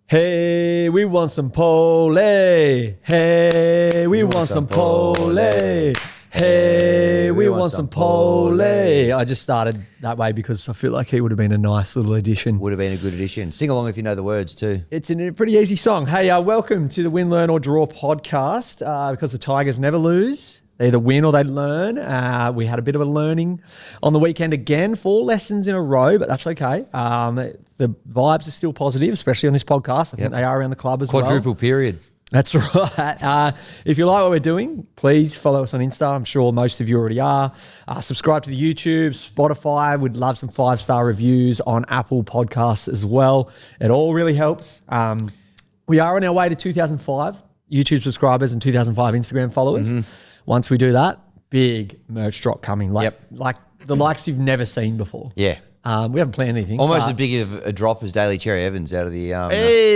Hey, we want some pole. Hey, we want some pole. Hey, we want some pole. I just started that way because I feel like he would have been a nice little addition. Would have been a good addition. Sing along if you know the words too. It's a pretty easy song. Hey, welcome to the Win, Learn or Draw podcast because the Tigers never lose. They either win or they learn. We had a bit of a learning on the weekend again, 4 lessons in a row, but that's okay. The vibes are still positive, especially on this podcast. I think they are around the club as well. Quadruple period. That's right. If you like what we're doing, please follow us on Insta. I'm sure most of you already are. Subscribe to the YouTube, Spotify. We'd love some 5-star reviews on Apple Podcasts as well. It all really helps. We are on our way to 2,005 YouTube subscribers and 2,005 Instagram followers. Once we do that, big merch drop coming. Like the likes you've never seen before. Yeah. We haven't planned anything. Almost as big of a drop as Daly Cherry Evans out of the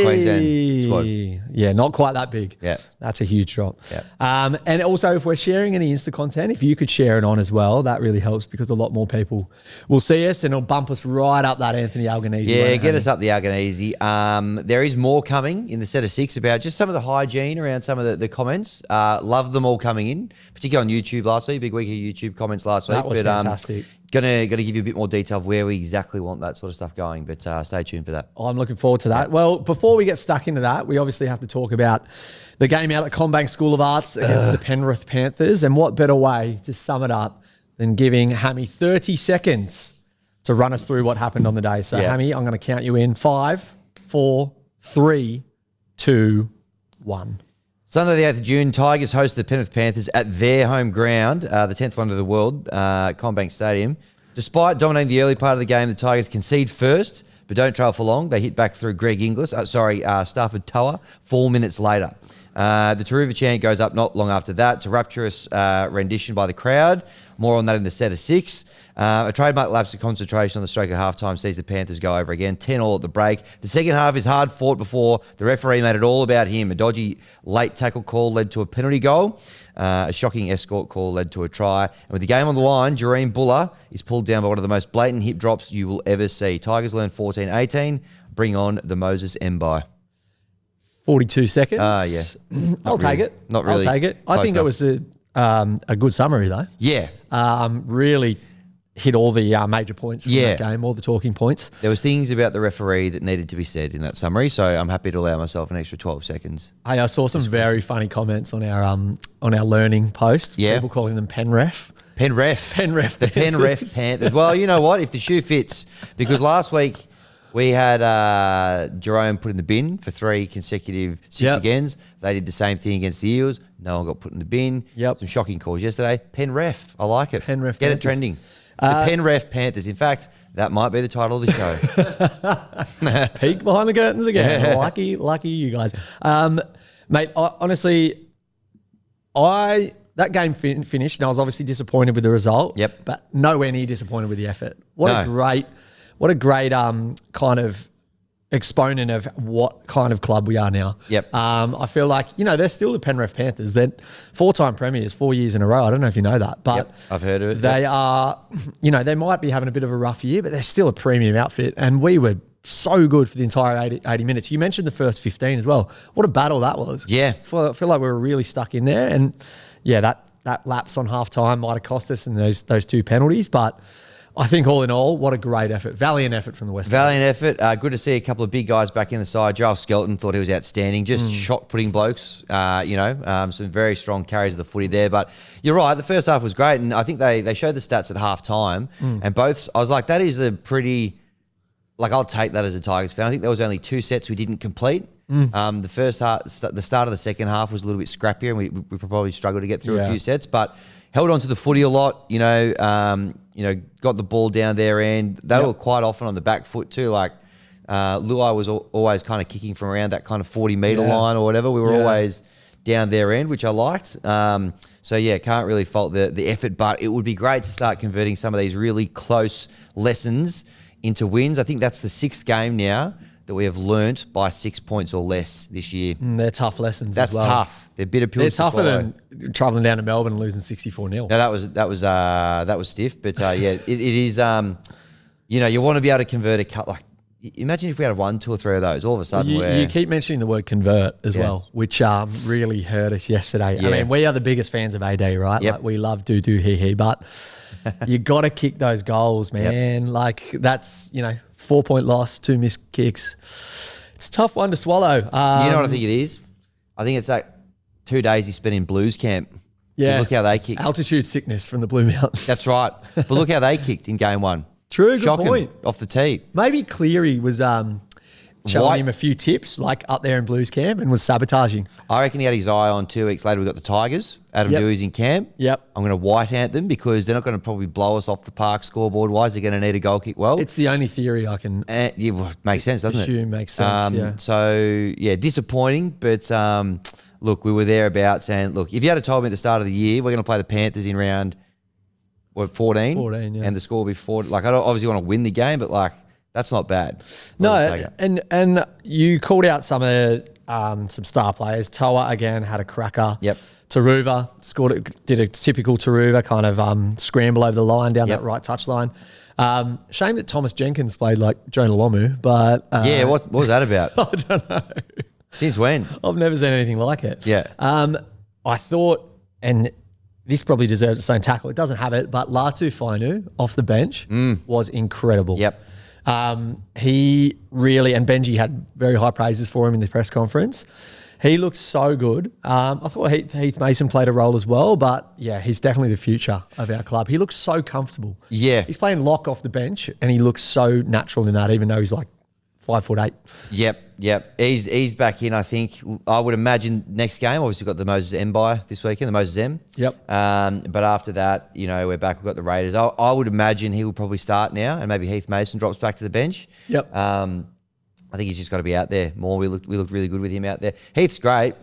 Queensland squad. Yeah, not quite that big. Yeah. That's a huge drop. Yeah. And also, if we're sharing any Insta content, if you could share it on as well, that really helps because a lot more people will see us and it'll bump us right up that Anthony Albanese. Yeah, get us up the Albanese. There is more coming in the set of 6 about just some of the hygiene around some of the comments. Love them all coming in, particularly on YouTube last week. Big week of YouTube comments last week. That was fantastic. Gonna give you a bit more detail of where we exactly want that sort of stuff going, but stay tuned for that. I'm looking forward to that. Yeah. Well, before we get stuck into that, we obviously have to talk about the game out at Combank School of Arts against the PenREF Panthers, and what better way to sum it up than giving Hammy 30 seconds to run us through what happened on the day. So, Hammy, I'm going to count you in 5, 4, 3, 2, 1. Sunday the 8th of June, Tigers host the PenREF Panthers at their home ground, the 10th wonder of the world, Combank Stadium. Despite dominating the early part of the game, the Tigers concede first, but don't trail for long. They hit back through Stafford Toa 4 minutes later. The Turuva chant goes up not long after that to rapturous rendition by the crowd. More on that in the set of 6. A trademark lapse of concentration on the stroke of halftime sees the Panthers go over again, 10-all at the break. The second half is hard fought before the referee made it all about him. A dodgy late tackle call led to a penalty goal. A shocking escort call led to a try. And with the game on the line, Jeral Buller is pulled down by one of the most blatant hip drops you will ever see. Tigers learn 14-18. Bring on the Moses Mbai. 42 seconds. Yes. I'll take it. Not really. I'll take it. I think it was a good summary, though. Yeah. Really hit all the major points from that game, all the talking points. There was things about the referee that needed to be said in that summary, so I'm happy to allow myself an extra 12 seconds. Hey, I saw some very funny comments on our learning post. Yeah. People calling them PenREF. PenREF. The PenREF Panthers. Well, you know what? If the shoe fits, because last week we had Jerome put in the bin for 3 consecutive 6 agains. They did the same thing against the Eels. No one got put in the bin. Yep. Some shocking calls yesterday. PenREF. I like it. PenREF Get Panthers. it trending. The PenREF Panthers. In fact, that might be the title of the show. Peek behind the curtains again. Lucky you guys. Mate, honestly, that game finished and I was obviously disappointed with the result. Yep. But nowhere near disappointed with the effort. What a great kind of exponent of what kind of club we are now. Yep. I feel like, they're still the PenREF Panthers. They're 4-time premiers, 4 years in a row. I don't know if you know that, but I've heard of it. They are, they might be having a bit of a rough year, but they're still a premium outfit. And we were so good for the entire 80 minutes. You mentioned the first 15 as well. What a battle that was. Yeah. I feel like we were really stuck in there. And that lapse on halftime might have cost us in those 2 penalties, but I think all in all, what a great effort. Valiant effort from the West. Valiant effort. Good to see a couple of big guys back in the side. Jeral Skelton thought he was outstanding. Just shot-putting blokes, some very strong carries of the footy there. But you're right, the first half was great. And I think they showed the stats at half-time. And both, I was like, that is a pretty, I'll take that as a Tigers fan. I think there was only 2 sets we didn't complete. The first half, the start of the second half was a little bit scrappier and we probably struggled to get through a few sets. But held on to the footy a lot, got the ball down their end. They were quite often on the back foot too. Luai was always kind of kicking from around that kind of 40-metre line or whatever. We were always down their end, which I liked. Can't really fault the effort, but it would be great to start converting some of these really close lessons into wins. I think that's the 6th game now that we have learnt by 6 points or less this year. They're tough lessons. That's as well. tough. They're bitter pills. They're tougher than travelling down to Melbourne and losing 64-0. No, that was stiff. But it is. You want to be able to convert a cut. imagine if we had 1, 2 or 3 of those, all of a sudden you keep mentioning the word convert as well, which really hurt us yesterday. Yeah. I mean, we are the biggest fans of AD, right? Yep. Like we love do hee hee, but you got to kick those goals, man. Yep. Like that's 4-point loss, 2 missed kicks. It's a tough one to swallow. You know what I think it is? I think it's that 2 days he spent in Blues camp. Yeah, look how they kicked. Altitude sickness from the Blue Mountains. That's right. But look how they kicked in game 1. True, good Shocking, point. off the tee. Maybe Cleary was showing him a few tips, like up there in Blues camp, and was sabotaging. I reckon he had his eye on 2 weeks later. We got the Tigers. Adam Dewey's in camp. Yep. I'm going to white ant them because they're not going to probably blow us off the park scoreboard wise. They're going to need a goal kick well. It's the only theory I can makes sense, doesn't it? assume makes sense. Yeah. So, disappointing. But, look, we were thereabouts. And, look, if you had told me at the start of the year, we're going to play the Panthers in round, 14? 14, yeah. And the score will be 40. Like, I don't obviously want to win the game, but, like, that's not bad. No, and you called out some star players. Toa, again, had a cracker. Yep. Taruva did a typical Turuva kind of scramble over the line down that right touch line. Shame that Thomas Jenkins played like Jonah Lomu, but... what was that about? I don't know. Since when? I've never seen anything like it. Yeah. I thought, and this probably deserves its own tackle. It doesn't have it, but Latu Fainu off the bench was incredible. Yep. He really, and Benji had very high praises for him in the press conference. He looked so good. I thought Heath Mason played a role as well, but yeah, he's definitely the future of our club. He looks so comfortable. Yeah. He's playing lock off the bench and he looks so natural in that, even though he's like 5'8". Yep. He's back in, I think. I would imagine next game, obviously we've got the Moses M bye this weekend, the Moses M. Yep. But after that, we're back. We've got the Raiders. I would imagine he will probably start now and maybe Heath Mason drops back to the bench. Yep. I think he's just got to be out there more. We looked really good with him out there. Heath's great.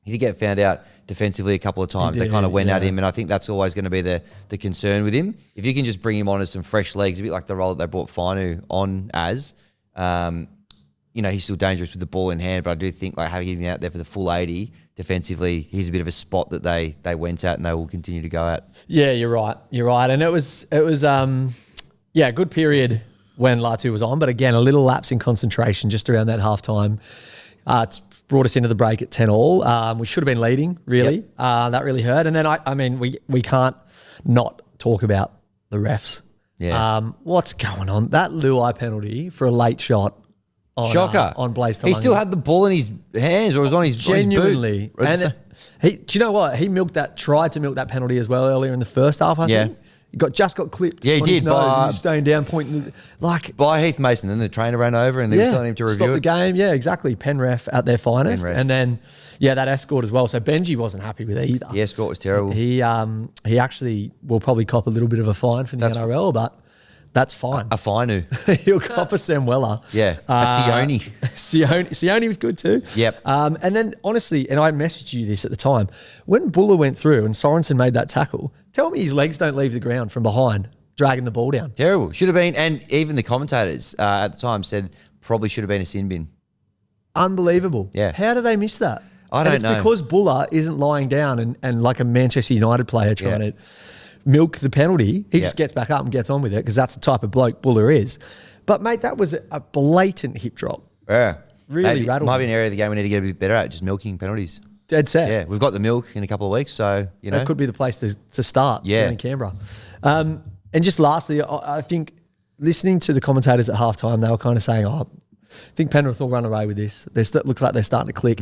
He did get found out defensively a couple of times. They kind of went at him, and I think that's always going to be the concern with him. If you can just bring him on as some fresh legs, a bit like the role that they brought Fainu on as, he's still dangerous with the ball in hand, but I do think like having him out there for the full 80 defensively, he's a bit of a spot that they went at and they will continue to go at. Yeah, you're right. And it was a good period when Latu was on, but again, a little lapse in concentration just around that halftime. It's brought us into the break at 10-all. We should have been leading, really. Yep. That really hurt. And then, I mean, we can't not talk about the refs. Yeah. What's going on? That Luai penalty for a late shot on Blaze Talangi. He still had the ball in his hands or it was on his genuinely. On his boot. And do you know what? He tried to milk that penalty as well earlier in the first half, I think. He just got clipped. Yeah, he did. By staying down, pointing by Heath Mason. Then the trainer ran over and they were telling him to review stop the game. Yeah, exactly. PenREF at their finest, and then that escort as well. So Benji wasn't happy with it either. The escort was terrible. He actually will probably cop a little bit of a fine from the NRL, but that's fine. A Fainu. He'll cop a Sam Weller. Yeah. A Sione. Sione was good too. Yep. And then honestly, and I messaged you this at the time, when Buller went through and Sorensen made that tackle, tell me his legs don't leave the ground from behind, dragging the ball down. Terrible. Should have been, and even the commentators at the time said probably should have been a sin bin. Unbelievable. Yeah. How do they miss that? I don't know. It's because Buller isn't lying down and like a Manchester United player trying to milk the penalty. He just gets back up and gets on with it because that's the type of bloke Buller is. But, mate, that was a blatant hip drop. Yeah. Really rattled. Might be an area of the game we need to get a bit better at, just milking penalties. Dead set. Yeah, we've got the milk in a couple of weeks, so, That could be the place to start in Canberra. And just lastly, I think listening to the commentators at halftime, they were kind of saying, I think Penrith will run away with this. Looks like they're starting to click.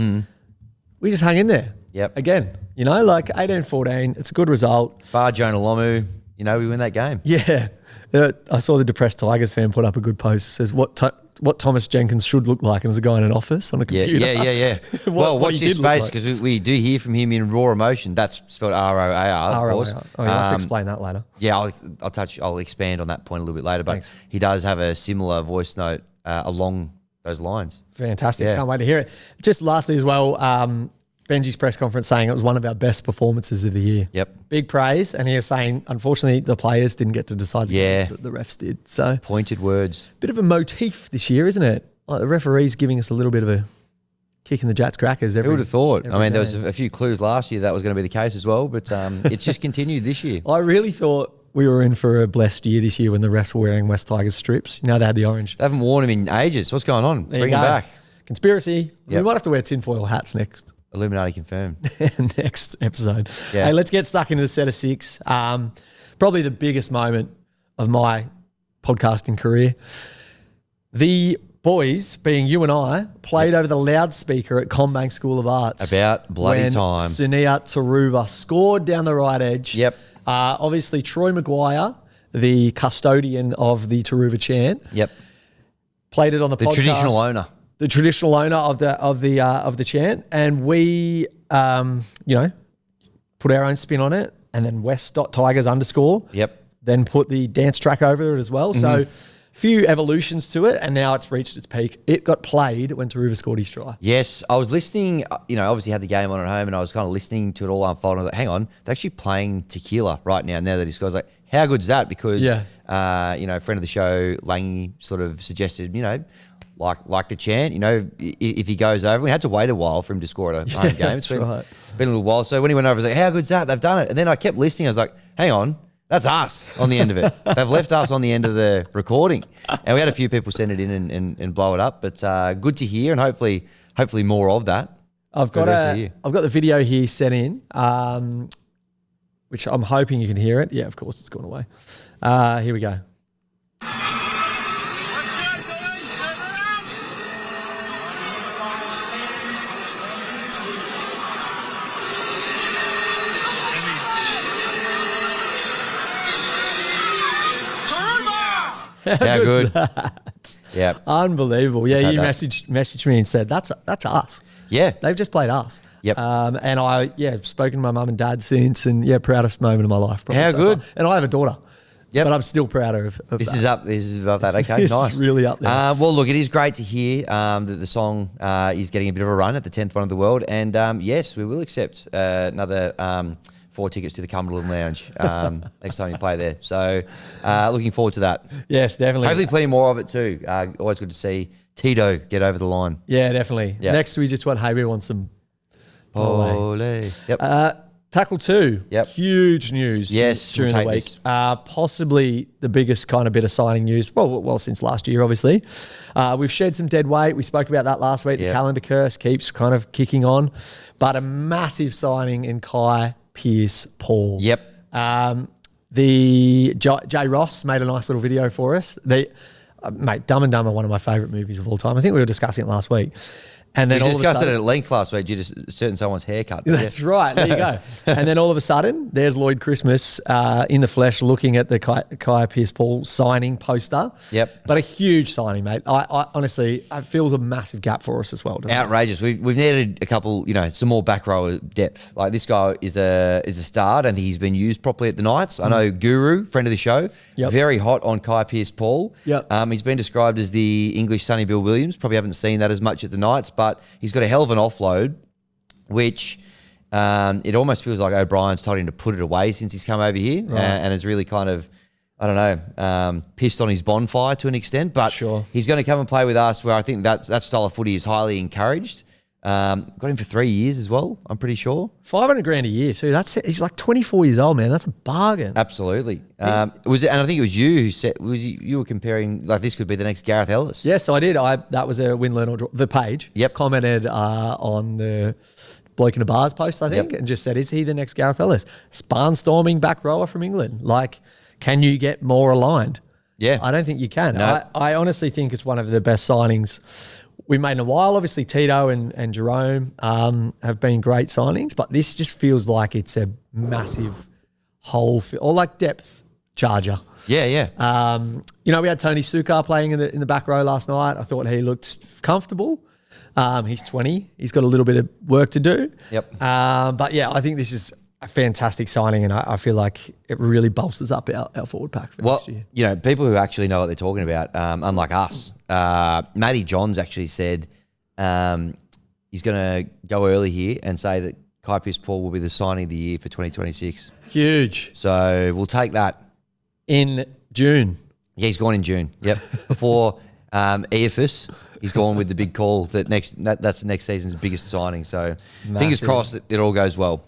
We just hang in there. Yep. Again, like 18-14, it's a good result. Bar Jonah Lomu, we win that game. Yeah. I saw the depressed Tigers fan put up a good post. It says, what Thomas Jenkins should look like, and there's a guy in an office on a computer. Yeah. Well, watch this space because we do hear from him in raw emotion. That's spelled R-O-A-R, of course. Oh, you'll have to explain that later. Yeah, I'll expand on that point a little bit later, but he does have a similar voice note along those lines. Fantastic. Yeah. Can't wait to hear it. Just lastly as well, Benji's press conference saying it was one of our best performances of the year. Yep. Big praise. And he was saying, unfortunately, the players didn't get to decide the refs did. So pointed words. Bit of a motif this year, isn't it? Like the referees giving us a little bit of a kick in the Jats crackers. Who would have thought? There was a few clues last year that was going to be the case as well, but it's just continued this year. I really thought we were in for a blessed year this year when the refs were wearing West Tigers strips. You know, they had the orange. They haven't worn him in ages. What's going on? Bring him back. Conspiracy. Yep. We might have to wear tinfoil hats next. Illuminati confirmed. Next episode. Yeah. Hey, let's get stuck into the set of six. Probably the biggest moment of my podcasting career. The boys, being you and I, played over the loudspeaker at Combank School of Arts. About bloody when time. Sunia Turuva scored down the right edge. Yep. Obviously, Troy Maguire, the custodian of the Turuva chant, Yep. played it on the podcast. Traditional owner. The traditional owner of the chant, and we, put our own spin on it, and then West.Tigers _ Yep. then put the dance track over it as well. So few evolutions to it, and now it's reached its peak. It got played when Turuva scored his try. Yes, I was listening, obviously had the game on at home, and I was kind of listening to it all unfold. And I was like, hang on, they're actually playing Tequila right now that he scores. Like, how good's that? Because, friend of the show, Langy, sort of suggested, like the chant, if he goes over, we had to wait a while for him to score at a home game. It's been a little while. So when he went over, I was like, how good's that? They've done it. And then I kept listening. I was like, hang on, that's us on the end of it. They've left us on the end of the recording. And we had a few people send it in and blow it up. But good to hear, and hopefully more of that. I've got the video here sent in, which I'm hoping you can hear it. Yeah, of course, it's gone away. Here we go. How good. Yeah. Unbelievable. Yeah, you messaged me and said, that's us. Yeah. They've just played us. Yep. And I've spoken to my mum and dad since, and proudest moment of my life. How so good. far. And I have a daughter. Yep. But I'm still prouder of this that. This is above that. Okay, this nice. is really up there. Well, look, it is great to hear that the song is getting a bit of a run at the 10th one of the world. And yes, we will accept another 4 tickets to the Cumberland Lounge next time you play there. So looking forward to that. Yes, definitely. Hopefully plenty more of it too. Always good to see Tito get over the line. Yeah, definitely. Yep. Next, we just want, we want some Pole. Yep. Tackle 2. Yep. Huge news during the week. Possibly the biggest kind of bit of signing news, well, since last year, obviously. We've shed some dead weight. We spoke about that last week. Yep. The calendar curse keeps kind of kicking on. But a massive signing in Kai Pearce-Paul. Yep. The Jay Ross made a nice little video for us. Mate, Dumb and Dumber, one of my favourite movies of all time. I think we were discussing it last week. And then we all discussed of a sudden, it at length last week due to certain someone's haircut. That's right. There you go. And then all of a sudden, there's Lloyd Christmas in the flesh looking at the Kai Pearce-Paul signing poster. Yep. But a huge signing, mate. I honestly, it feels a massive gap for us as well. Outrageous. We've needed a couple, some more back row depth. Like, this guy is a star. I don't think he's been used properly at the Knights. I know Guru, friend of the show, very hot on Kai Pearce-Paul. Yep. He's been described as the English Sonny Bill Williams. Probably haven't seen that as much at the Knights, but he's got a hell of an offload, which it almost feels like O'Brien's told him to put it away since he's come over here, and it's really kind of, I don't know, pissed on his bonfire to an extent. But he's going to come and play with us, where I think that style of footy is highly encouraged. Got him for 3 years as well, I'm pretty sure. $500,000 a year too. He's like 24 years old, man. That's a bargain. Absolutely. And I think it was you who said, you were comparing, like, this could be the next Gareth Ellis. Yes, I did. That was a win, learn, or draw. The page commented on the Bloke in a Bars post, I think, and just said, is he the next Gareth Ellis? Barnstorming back rower from England. Like, can you get more aligned? Yeah. I don't think you can. No. I honestly think it's one of the best signings we've made in a while. Obviously, Tito and Jerome have been great signings, but this just feels like it's a massive hole, or like depth charger. Yeah. We had Tony Sukar playing in the back row last night. I thought he looked comfortable. He's 20. He's got a little bit of work to do. Yep. But yeah, I think this is a fantastic signing, and I feel like it really bolsters up our forward pack for next year. People who actually know what they're talking about, unlike us, Matty Johns actually said he's going to go early here and say that Kai Pearce-Paul will be the signing of the year for 2026. Huge. So we'll take that. In June. Yeah, he's gone in June. Yep. Before EFS, he's gone with the big call that's next season's biggest signing. So fingers crossed that it all goes well.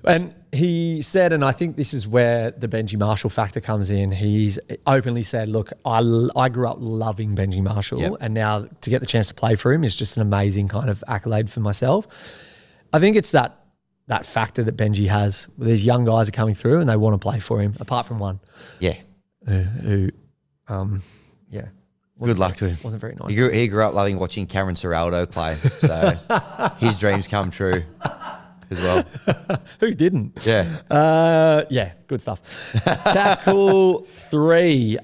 And he said, and I think this is where the Benji Marshall factor comes in. He's openly said, look, I grew up loving Benji Marshall, and now to get the chance to play for him is just an amazing kind of accolade for myself. I think it's that factor that Benji has. Where these young guys are coming through and they want to play for him, apart from one. Yeah. Good luck to him. Wasn't very nice. He grew up loving watching Cameron Serraldo play, so his dreams come true as well. Who didn't? Yeah. Good stuff. Tackle 3.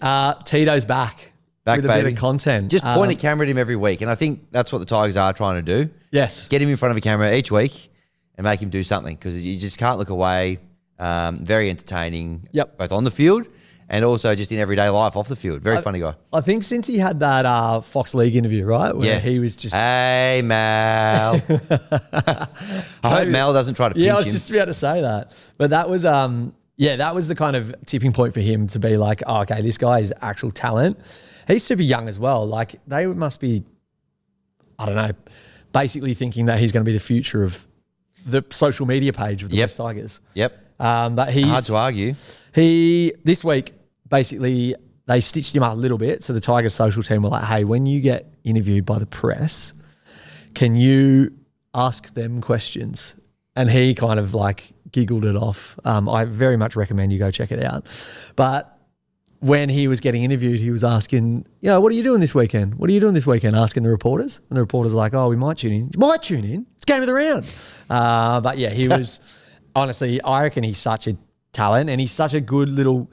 Tito's back with a baby. bit of content. Just point a camera at him every week, and I think that's what the Tigers are trying to do. Yes. Just get him in front of a camera each week and make him do something, because you just can't look away. Very entertaining, both on the field and also just in everyday life off the field. Very funny guy. I think since he had that Fox League interview, right? Where he was just... Hey, Mal. I hope Mal doesn't try to pinch him. Yeah, I was just about to say that. But that was... that was the kind of tipping point for him to be like, oh, okay, this guy is actual talent. He's super young as well. Like, they must be, I don't know, basically thinking that he's going to be the future of the social media page of the West Tigers. But he's... Hard to argue. This week, basically, they stitched him up a little bit. So the Tigers social team were like, hey, when you get interviewed by the press, can you ask them questions? And he kind of like giggled it off. I very much recommend you go check it out. But when he was getting interviewed, he was asking, what are you doing this weekend? What are you doing this weekend? Asking the reporters. And the reporters are like, oh, we might tune in. You might tune in. It's game of the round. But yeah, he was, honestly, I reckon he's such a talent and he's such a good little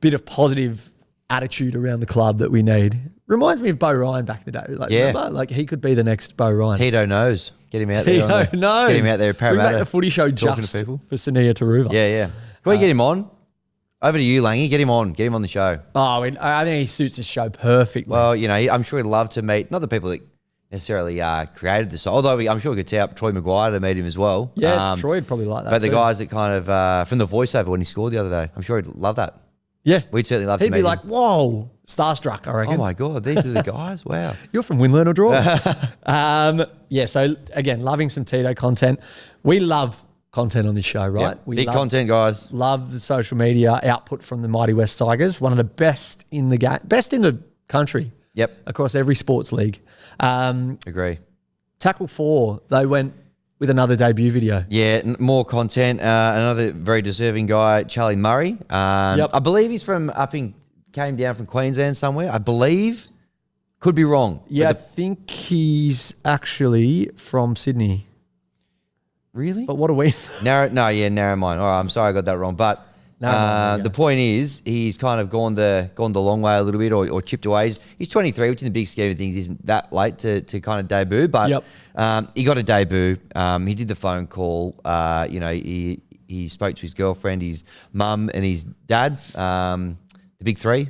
bit of positive attitude around the club that we need. Reminds me of Bo Ryan back in the day. Remember? Like he could be the next Bo Ryan. Tito knows. Get him out there. Tito knows. Get him out there at Parramatta. Bring back the footy show just for Sania Turuva. Yeah. Can we get him on? Over to you, Langy. Get him on. Get him on the show. Oh, I think he suits the show perfectly. Well, I'm sure he'd love to meet, not the people that necessarily created this, although I'm sure we could tee up Troy Maguire to meet him as well. Yeah, Troy would probably like that. But the guys that kind of, from the voiceover when he scored the other day, I'm sure he'd love that. Yeah. We'd certainly love to meet him. He'd be like, whoa, starstruck, I reckon. Oh my God, these are the guys? Wow. You're from Win, Learn or Draw. So again, loving some Tito content. We love content on this show, right? Yep. Big content, guys. Love the social media output from the mighty West Tigers. One of the best in the game, best in the country. Yep. Across every sports league. Agree. Tackle 4, they went with another debut video. Yeah, more content. Another very deserving guy, Charlie Murray. I believe he's came down from Queensland somewhere. I believe. Could be wrong. Yeah, I think he's actually from Sydney. Really? But what are we? Narrow mine. All right, I'm sorry I got that wrong. But the point is, he's kind of gone the long way a little bit, or chipped away. He's 23, which in the big scheme of things isn't that late to kind of debut. But he got a debut. He did the phone call. He spoke to his girlfriend, his mum, and his dad. The big three.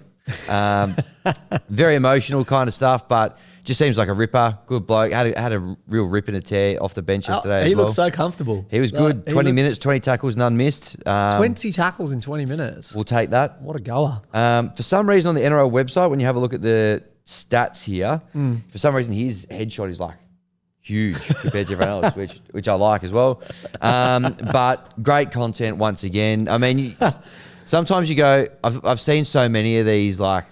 Very emotional kind of stuff, but just seems like a ripper. Good bloke. Had a real rip and a tear off the bench yesterday. He looked so comfortable. He was good. 20 minutes, 20 tackles, none missed. 20 tackles in 20 minutes. We'll take that. What a goer. For some reason on the NRL website, when you have a look at the stats here, for some reason his headshot is like huge compared to everyone else, which I like as well. But great content once again. I mean, sometimes you go, I've seen so many of these like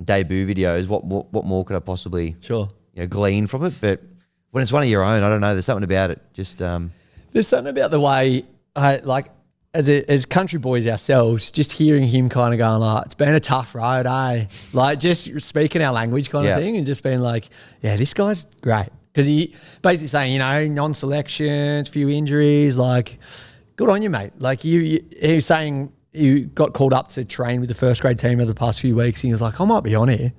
debut videos. What more could I possibly glean from it? But when it's one of your own, I don't know. There's something about it. Just there's something about the way as country boys ourselves, just hearing him kind of going like, it's been a tough road, eh? Like just speaking our language kind of thing, and just being like, yeah, this guy's great. Because he basically saying, non-selections, few injuries, like, good on you, mate. Like he was saying you got called up to train with the first grade team over the past few weeks, and he was like, I might be on here.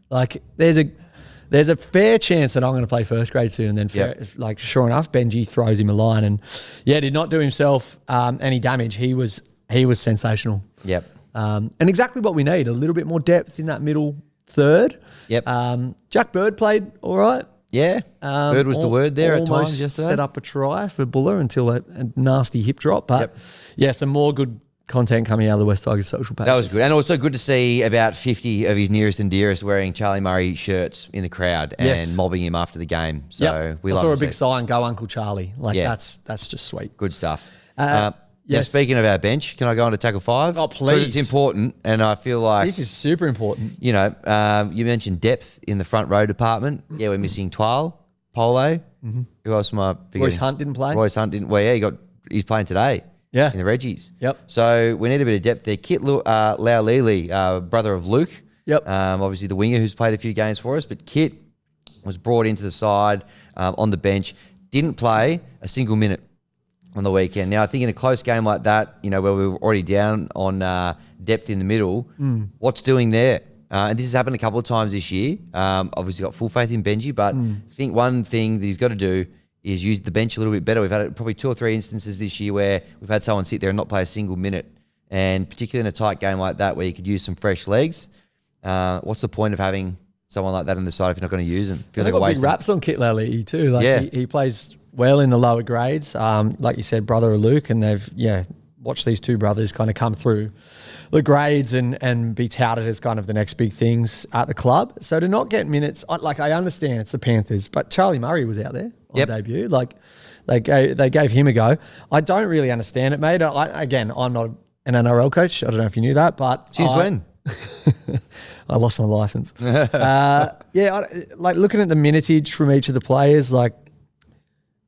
Like there's a fair chance that I'm going to play first grade soon. And then like sure enough, Benji throws him a line and did not do himself any damage. He was sensational. Yep. And exactly what we need, a little bit more depth in that middle third. Yep. Jack Bird played all right. Yeah, Bird was the word there at times yesterday. Set up a try for Buller until a nasty hip drop. But some more good content coming out of the West Tigers social pages. That was good. And also good to see about 50 of his nearest and dearest wearing Charlie Murray shirts in the crowd and mobbing him after the game. So we love to see. I saw a big sign, go Uncle Charlie. Like that's just sweet. Good stuff. Yeah, speaking of our bench, can I go on to tackle 5? Oh, please. 'Cause it's important, and I feel like This is super important. you know, you mentioned depth in the front row department. Yeah, we're missing Twile, Pole. Who else am I forgetting? Royce Hunt didn't play. Royce Hunt didn't. Well, yeah, he's playing today. Yeah. in the Reggies. Yep. So we need a bit of depth there. Kit Laulili, brother of Luke. Yep. Obviously the winger who's played a few games for us, but Kit was brought into the side on the bench. Didn't play a single minute on the weekend. Now, I think in a close game like that, you know, where we were already down on depth in the middle, what's doing there? And this has happened a couple of times this year. Obviously got full faith in Benji, but I think one thing that he's got to do is use the bench a little bit better. We've had probably 2 or 3 instances this year where we've had someone sit there and not play a single minute. And particularly in a tight game like that where you could use some fresh legs, what's the point of having someone like that on the side if you're not going to use them? Feels like a waste. Big raps on Kit Laulili too. Like he plays well in the lower grades. Like you said, brother of Luke, and they've watched these 2 brothers kind of come through the grades and be touted as kind of the next big things at the club. So to not get minutes, I understand it's the Panthers, but Charlie Murray was out there on debut. Like they gave him a go. I don't really understand it, mate. Again, I'm not an NRL coach. I don't know if you knew that, but since when? I lost my license. Like looking at the minutage from each of the players,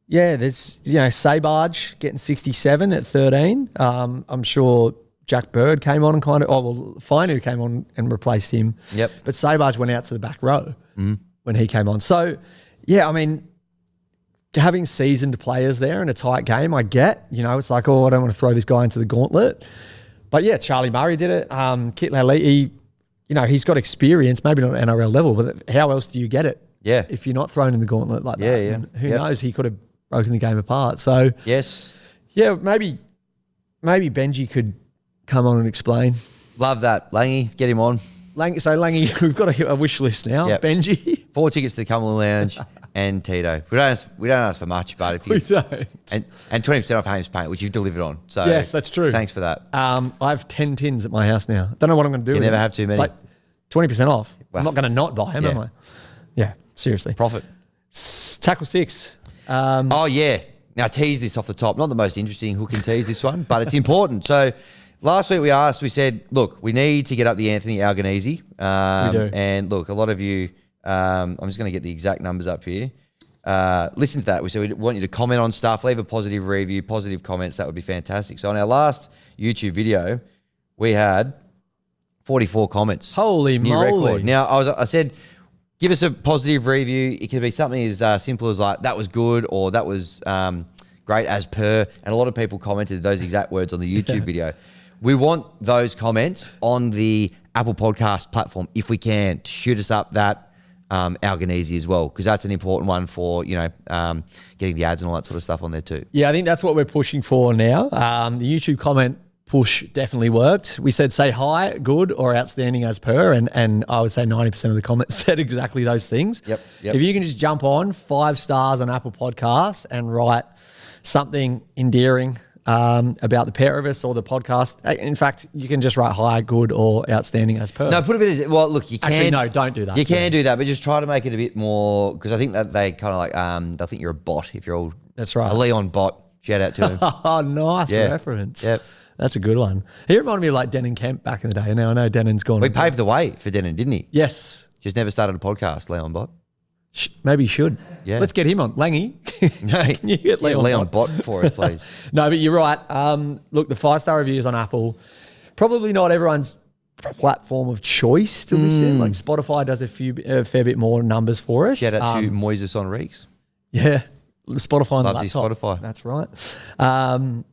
there's Seybarge getting 67 at 13. I'm sure Jack Bird came on and Fainu came on and replaced him. Yep. But Seybarge went out to the back row when he came on. So, I mean, having seasoned players there in a tight game, I get, it's like, I don't want to throw this guy into the gauntlet. But Charlie Murray did it. Kit Laulili, he's got experience, maybe not at NRL level, but how else do you get it? Yeah. If you're not thrown in the gauntlet like that. Yeah. And who knows? He could have broken the game apart. So, yes. Yeah, maybe Benji could come on and explain. Love that. Langy, get him on. Langy, we've got a wish list now. Yep. Benji. 4 tickets to the Cumberland Lounge and Tito. We don't ask for much, but if you we don't. And 20% off Hames Paint, which you've delivered on. So yes, that's true. Thanks for that. I have 10 tins at my house now. Don't know what I'm going to do. You never have too many. 20% off. Wow. I'm not going to not buy them, am I? Yeah, seriously. Profit. Tackle 6. Now tease this off the top. Not the most interesting hook and tease this one, but it's important. So last week we said, look, we need to get up the Anthony Albanese. We do. And look, a lot of you, I'm just going to get the exact numbers up here. Listen to that. We said we want you to comment on stuff, leave a positive review, positive comments. That would be fantastic. So on our last YouTube video, we had 44 comments. Holy moly. Record. Now, I said, give us a positive review. It can be something as simple as like, that was good, or that was great as per. And a lot of people commented those exact words on the YouTube video. We want those comments on the Apple Podcast platform, if we can, to shoot us up that Albanese as well, because that's an important one for, getting the ads and all that sort of stuff on there too. Yeah, I think that's what we're pushing for now. The YouTube comment push definitely worked. We said, say hi, good, or outstanding as per, and I would say 90% of the comments said exactly those things. Yep. If you can just jump on 5 stars on Apple Podcasts and write something endearing about the pair of us or the podcast. In fact, you can just write hi, good, or outstanding as per. No, put a bit of, well, look, you can. Actually, no, don't do that. You can do that, but just try to make it a bit more, because I think that they kind of like, they'll think you're a bot if you're all. That's right. A Leon bot. Shout out to him. Oh, nice reference. Yep. That's a good one. He reminded me of like Denon Kemp back in the day. Now I know Denon's gone. We paved the way for Denon, didn't he? Yes. Just never started a podcast, Leon Bot. Maybe you should. Yeah. Let's get him on. Langy. Can you get Leon Bot for us, please? No, but you're right. Look, the 5-star reviews on Apple, probably not everyone's platform of choice to listen. Like Spotify does a fair bit more numbers for us. Shout out to Moises Enriques. Yeah. Spotify on Loves the laptop. his Spotify. That's right.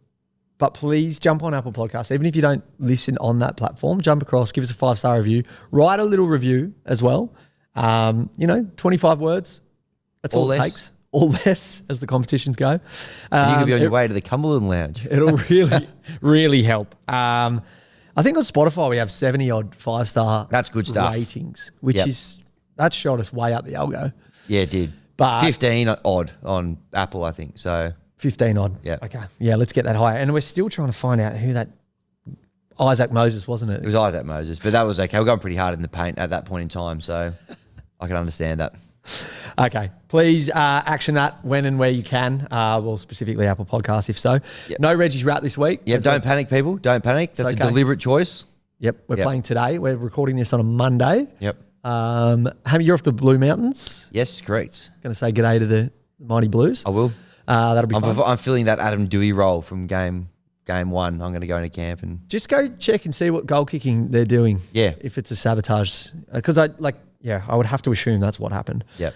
But please jump on Apple Podcasts. Even if you don't listen on that platform, jump across, give us a 5-star review, write a little review as well. 25 words. That's all it takes. Or less as the competitions go. And you could be on your way to the Cumberland Lounge. It'll really, really help. I think on Spotify we have 70 odd 5-star That's good stuff. ratings, which is, that shot us way up the algo. Yeah, it did. But 15 odd on Apple, I think. So 15 odd. Yeah. Okay. Yeah, let's get that higher. And we're still trying to find out who that Isaac Moses, wasn't it? It was Isaac Moses, but that was okay. We're going pretty hard in the paint at that point in time, so I can understand that. Okay. Please action that when and where you can. Well, specifically Apple Podcasts, if so. Yep. No Reggie's Rat this week. Yep, don't panic, people. Don't panic. That's a deliberate choice. Yep, we're playing today. We're recording this on a Monday. Yep. Hammy, you're off the Blue Mountains. Yes, correct. Going to say g'day to the Mighty Blues. I will. That'll be fun. I'm feeling that Adam Dewey role from game one. I'm going to go into camp and just go check and see what goal kicking they're doing. Yeah. If it's a sabotage. Because I would have to assume that's what happened. Yep.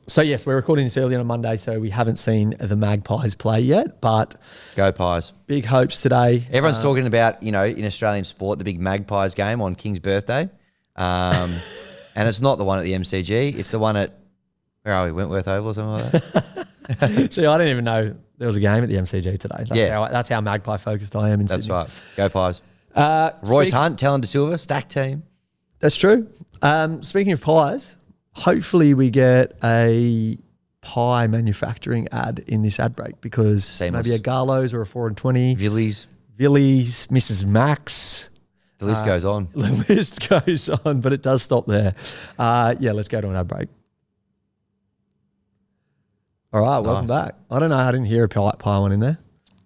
So, yes, we're recording this early on a Monday, so we haven't seen the Magpies play yet, but go Pies. Big hopes today. Everyone's talking about, in Australian sport, the big Magpies game on King's birthday. And it's not the one at the MCG. It's the one at, where are we, Wentworth Oval or something like that? See, I didn't even know there was a game at the MCG today. That's how Magpie focused I am in Sydney. That's right. Go Pies. Royce Hunt, Talon De Silva, stack team. That's true. Speaking of pies, hopefully we get a pie manufacturing ad in this ad break because Seamless. maybe a Garlo's or a 4 and 20. Villies, Mrs. Max. The list goes on. The list goes on, but it does stop there. Let's go to an ad break. All right, welcome back. I don't know, I didn't hear a pie one in there.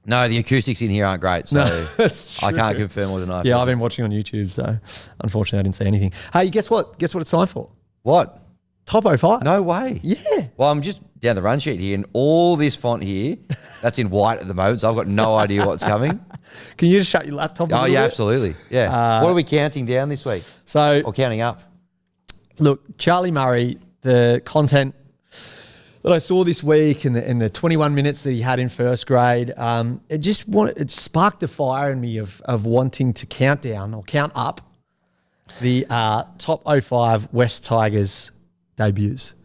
No, the acoustics in here aren't great, so that's true. I can't confirm or deny. Yeah, I've been watching on YouTube, so unfortunately I didn't see anything. Hey, guess what? Guess what it's time for? What? Top 05. No way. Yeah. Well, I'm just down the run sheet here, and all this font here, that's in white at the moment, so I've got no idea what's coming. Can you just shut your laptop a Oh, little yeah, bit? absolutely. Yeah. What are we counting down this week? Or counting up? Look, Charlie Murray, the content that I saw this week in the 21 minutes that he had in first grade, it sparked a fire in me of wanting to count down or count up the top 05 West Tigers debuts.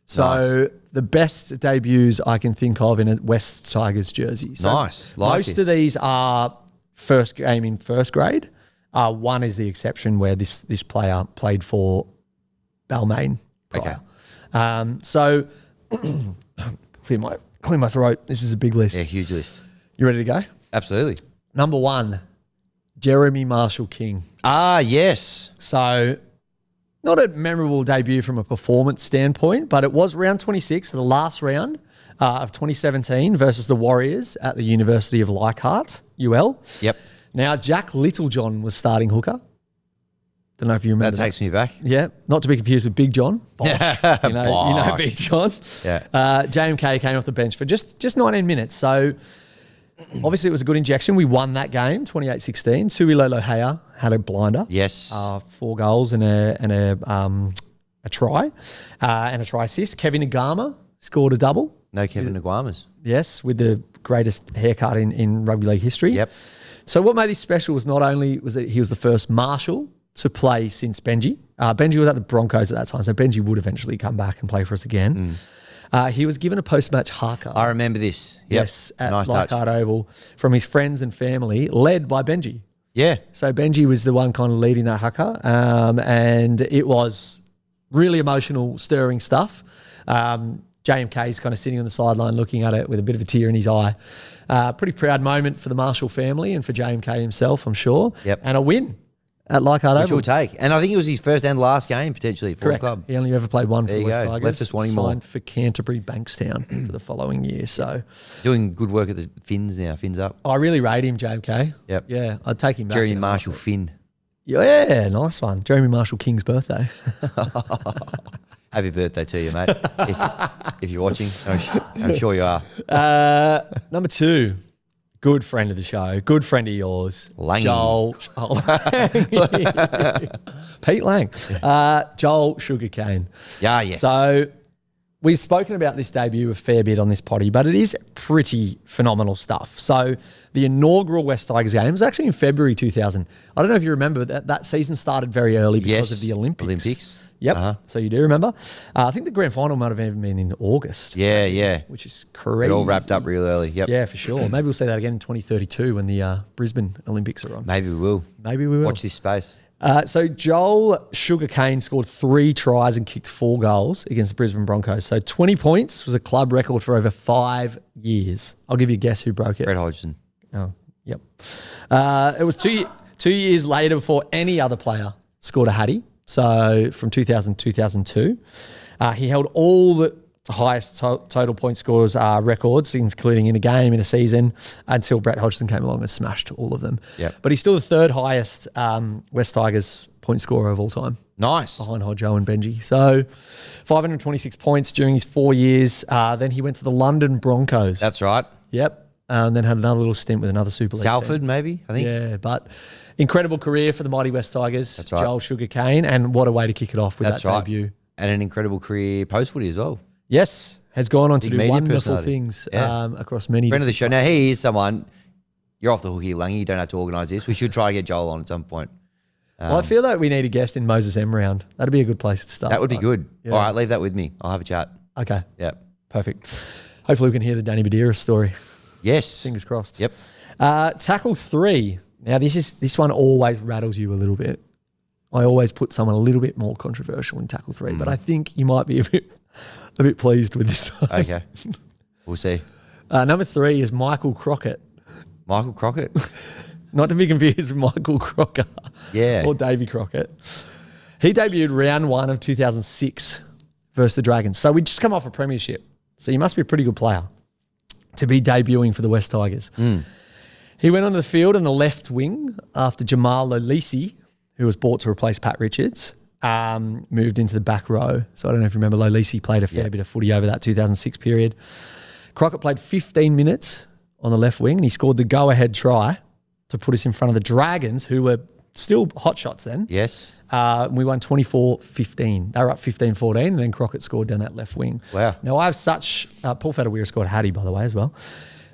So the best debuts I can think of in a West Tigers jersey. So nice. Most of these are first game in first grade. One is the exception where this player played for Balmain prior. Okay. So clear my throat. This is a big list. Yeah, huge list. You ready to go? Absolutely. Number 1, Jeremy Marshall King. Ah, yes. So not a memorable debut from a performance standpoint, but it was round 26, the last round of 2017 versus the Warriors at the University of Leichhardt, UL. Yep. Now, Jack Littlejohn was starting hooker. Don't know if you remember that. Takes me back. Yeah, not to be confused with Big John. Bosh. You know Big John. Yeah. JMK came off the bench for just 19 minutes. So obviously it was a good injection. We won that game, 28-16. Suilolo Hea had a blinder. Yes. 4 goals and a try and a try assist. Kevin Agama scored a double. No Kevin Aguamas. Yes, with the greatest haircut in rugby league history. Yep. So what made this special was not only was that he was the first Marshall to play since Benji. Benji was at the Broncos at that time, so Benji would eventually come back and play for us again. He was given a post-match haka. I remember this. Yep. Yes, at nice Leichhardt Oval from his friends and family, led by Benji. Yeah. So Benji was the one kind of leading that haka, and it was really emotional, stirring stuff. JMK's kind of sitting on the sideline looking at it with a bit of a tear in his eye. Pretty proud moment for the Marshall family and for JMK himself, I'm sure. Yep. And a win at Leichhardt Oval. Which we'll take. And I think it was his first and last game, potentially, for the club. He only ever played one for the West Tigers. Left us wanting more. Signed for Canterbury Bankstown for the following year. So doing good work at the Finns now. Fins up. I really rate him, JMK. Yep. Yeah, I'd take him back. Jeremy Marshall Finn. Yeah, nice one. Jeremy Marshall King's birthday. Happy birthday to you, mate. if you're watching, I'm sure you are. Number 2. Good friend of the show. Good friend of yours. Langy. Joel. Pete Lang. Joel Sugarcane. Yeah, yes. So we've spoken about this debut a fair bit on this potty, but it is pretty phenomenal stuff. So the inaugural West Tigers game was actually in February 2000. I don't know if you remember, that season started very early because of the Olympics. Yep. So you do remember. I think the grand final might have even been in August. Yeah. Which is crazy. It all wrapped up real early. Yep. Yeah, for sure. Maybe we'll see that again in 2032 when the Brisbane Olympics are on. Maybe we will. Watch this space. So Joel Sugarcane scored 3 tries and kicked 4 goals against the Brisbane Broncos. So 20 points was a club record for over 5 years. I'll give you a guess who broke it. Brett Hodgson. Oh, yep. It was 2 years later before any other player scored a hattie. So from 2000 to 2002. He held all the highest total point scorers records, including in a game, in a season, until Brett Hodgson came along and smashed all of them. Yep. But he's still the third highest West Tigers point scorer of all time. Nice. Behind Hodjo and Benji. So 526 points during his 4 years. Then he went to the London Broncos. That's right. Yep. And then had another little stint with another Super League Salford, team. maybe, I think. Yeah, but incredible career for the mighty West Tigers. That's right. Joel Sugar Cane, and what a way to kick it off with That's that right. debut. And an incredible career post-footy as well. Yes, has gone on to Big do media wonderful personality. things Yeah. across many Friend of the different show. Now, he is someone, you're off the hook here, Langy. You don't have to organise this. We should try to get Joel on at some point. Well, I feel like we need a guest in Moses M round. That'd be a good place to start. That would be good. Yeah. All right, leave that with me. I'll have a chat. Okay, Yeah. perfect. Hopefully we can hear the Danny Badira story. Yes. Fingers crossed. Yep. Tackle 3. Now, this one always rattles you a little bit. I always put someone a little bit more controversial in tackle 3, but I think you might be a bit pleased with this one. Okay. We'll see. Number 3 is Michael Crockett. Michael Crockett. Not to be confused with Michael Crocker. Yeah. Or Davy Crockett. He debuted round 1 of 2006 versus the Dragons. So we just come off a premiership. So you must be a pretty good player to be debuting for the West Tigers. He went onto the field on the left wing after Jamal Lolisi, who was bought to replace Pat Richards, moved into the back row. So I don't know if you remember, Lolisi played a fair bit of footy over that 2006 period. Crockett played 15 minutes on the left wing and he scored the go-ahead try to put us in front of the Dragons, who were still hot shots then. Yes. We won 24-15. They were up 15-14 and then Crockett scored down that left wing. Wow. Now I have such, Paul Fedawira scored Hattie, by the way, as well.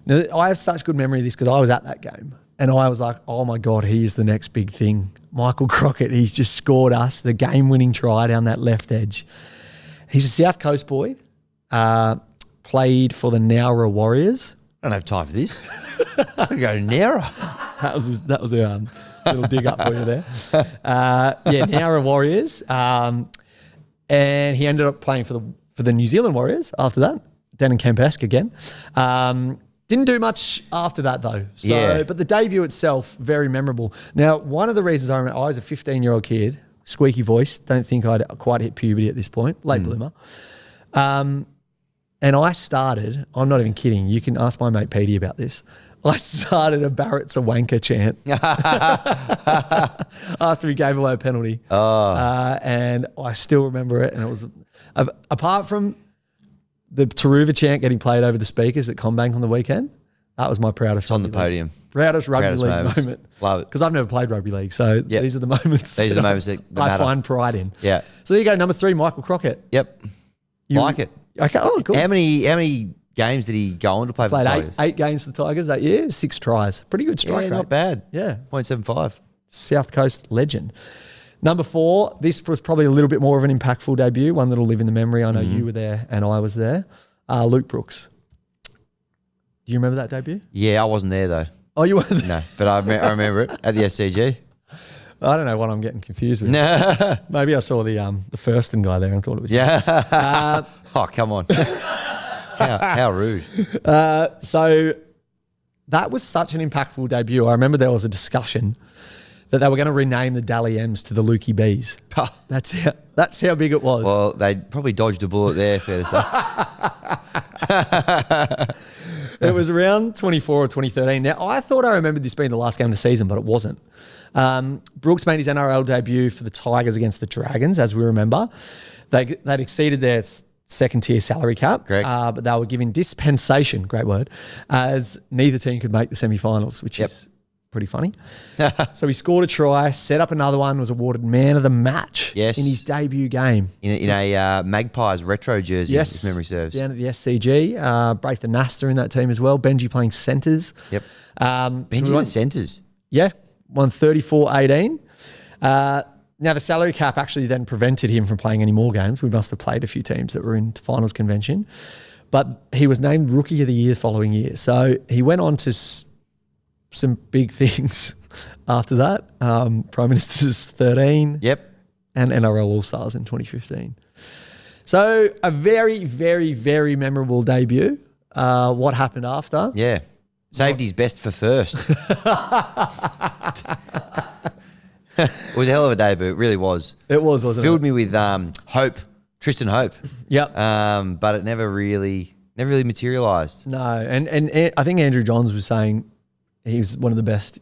Now, I have such good memory of this because I was at that game and I was like, oh my God, he is the next big thing. Michael Crockett, he's just scored us the game-winning try down that left edge. He's a South Coast boy, played for the Nowra Warriors. I don't have time for this. I'm going to go Nara. That was a little dig up for you there. Nowra Warriors. And he ended up playing for the New Zealand Warriors after that, down in Camp-esque again. Didn't do much after that though. But the debut itself, very memorable. Now, one of the reasons I remember, I was a 15-year-old kid, squeaky voice, don't think I'd quite hit puberty at this point, late bloomer. And I started, I'm not even kidding, you can ask my mate Petey about this. I started a Barrett's a wanker chant after he gave away a penalty. And I still remember it. And it was, apart from the Turuva chant getting played over the speakers at Combank on the weekend, that was my proudest. It's on the podium. Proudest rugby league moments. moment. Love it. Because I've never played rugby league. So these are the moments. These are the moments that I matter. find pride in. Yeah. So there you go, number 3, Michael Crockett. Yep. Like it. Okay. Oh, cool. How many games did he go on to play for the Played Tigers? eight games for the Tigers that year, 6 tries. Pretty good strike rate. Not bad. Yeah. 0.75. South Coast legend. Number 4, this was probably a little bit more of an impactful debut, one that'll live in the memory. I know you were there and I was there. Luke Brooks. Do you remember that debut? Yeah, I wasn't there though. Oh, you weren't there? No, but I remember it at the SCG. I don't know what I'm getting confused with. No. Maybe I saw the Thurston guy there and thought it was Yeah. Oh, come on. How rude. So that was such an impactful debut. I remember there was a discussion that they were going to rename the Dally M's to the Lukey Bees. That's how big it was. Well, they probably dodged a bullet there, fair to say. It was around 24 or 2013. Now, I thought I remembered this being the last game of the season, but it wasn't. Brooks made his NRL debut for the Tigers against the Dragons, as we remember. They'd exceeded their second-tier salary cap. Correct. But they were given dispensation, great word, as neither team could make the semi-finals, which is pretty funny. So he scored a try, set up another one, was awarded man of the match in his debut game. In a Magpies retro jersey, if memory serves. Down at the SCG. Braithen Nasta in that team as well. Benji playing centres. Yep. Benji in centres. Yeah, won 34-18. Now, the salary cap actually then prevented him from playing any more games. We must have played a few teams that were in finals convention. But he was named Rookie of the Year the following year. So he went on to some big things after that. Prime Minister's 13. Yep. And NRL All-Stars in 2015. So a very, very, very memorable debut. What happened after? Yeah. Saved his best for first. It was a hell of a debut. It really was. It was, wasn't Filled it? me with hope, Tristan Hope. Yep. But it never really materialised. No, and I think Andrew Johns was saying he was one of the best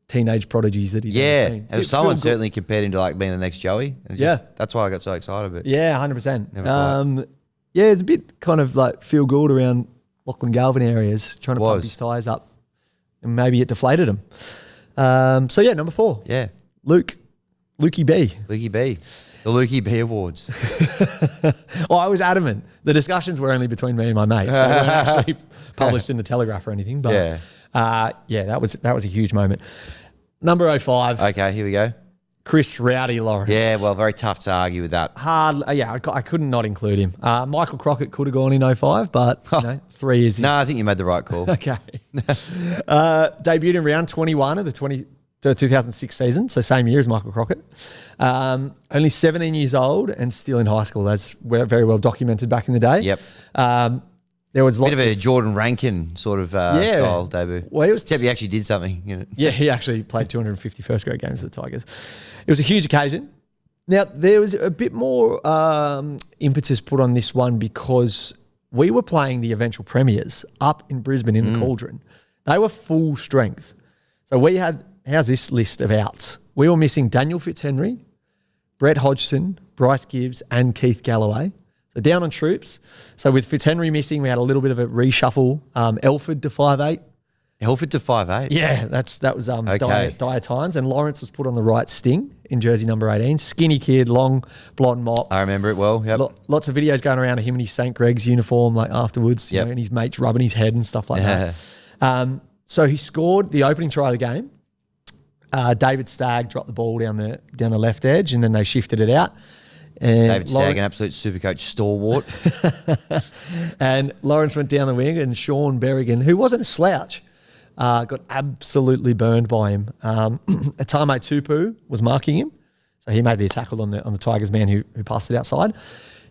teenage prodigies that he'd ever seen. Yeah, someone certainly compared him to like being the next Joey. And that's why I got so excited about it. Yeah, 100%. Yeah, it's a bit kind of like feel good around Lachlan Galvin areas, trying to pump his tyres up, and maybe it deflated him. So yeah, number 4. Yeah, Lukey B. Lukey B. The Lukey B Awards. Oh, I was adamant. The discussions were only between me and my mates. They weren't actually published in the Telegraph or anything. But that was a huge moment. Number 05. Okay, here we go. Chris Rowdy Lawrence. Yeah, well, very tough to argue with that. Hard. I couldn't not include him. Michael Crockett could have gone in 05, but 3 is. No, I think you made the right call. Okay. Debuted in round 21 of the 2006 season, so same year as Michael Crockett. Only 17 years old and still in high school. That's very well documented back in the day. Yep. There was bit of a Jordan Rankin sort of style debut. Well, except he actually did something. You know. Yeah, he actually played 250 first grade games for the Tigers. It was a huge occasion. Now, there was a bit more impetus put on this one because we were playing the eventual premiers up in Brisbane in the Cauldron. They were full strength. So we had, how's this list of outs? We were missing Daniel Fitzhenry, Brett Hodgson, Bryce Gibbs, and Keith Galloway. So down on troops. So with Fitzhenry missing, we had a little bit of a reshuffle. Elford to 5'8". Elford to 5'8"? Yeah, that was dire times. And Lawrence was put on the right sting in jersey number 18. Skinny kid, long blonde mop. I remember it well. Yep. Lots of videos going around of him in his St. Greg's uniform, like afterwards, you know, and his mates rubbing his head and stuff like that. So he scored the opening try of the game. David Stagg dropped the ball down the left edge, and then they shifted it out. And David Stagg, an absolute Supercoach stalwart. And Lawrence went down the wing, and Sean Berrigan, who wasn't a slouch, got absolutely burned by him. Atame Tupu was marking him, so he made the tackle on the Tigers man who passed it outside.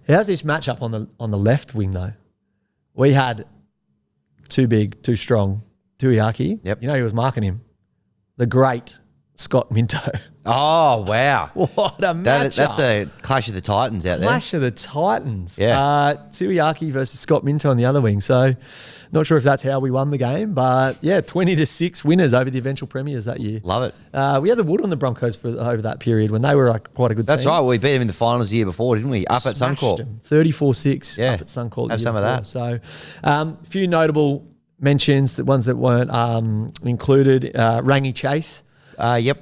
How's this matchup on the left wing though? We had too big, too strong, Tuiaki. Yep. You know who was marking him? The great Scott Minto. Oh, wow. What a matchup. That's a clash of the Titans out there. Clash of the Titans. Yeah. Tuiaki versus Scott Minto on the other wing. So not sure if that's how we won the game, but yeah, 20-6 winners over the eventual premiers that year. Love it. We had the wood on the Broncos over that period when they were like quite a good team. That's right. We beat them in the finals the year before, didn't we? Up at Suncorp. 34-6 up at Suncorp. Have some of that. So a few notable mentions, the ones that weren't included. Rangi Chase. Yep.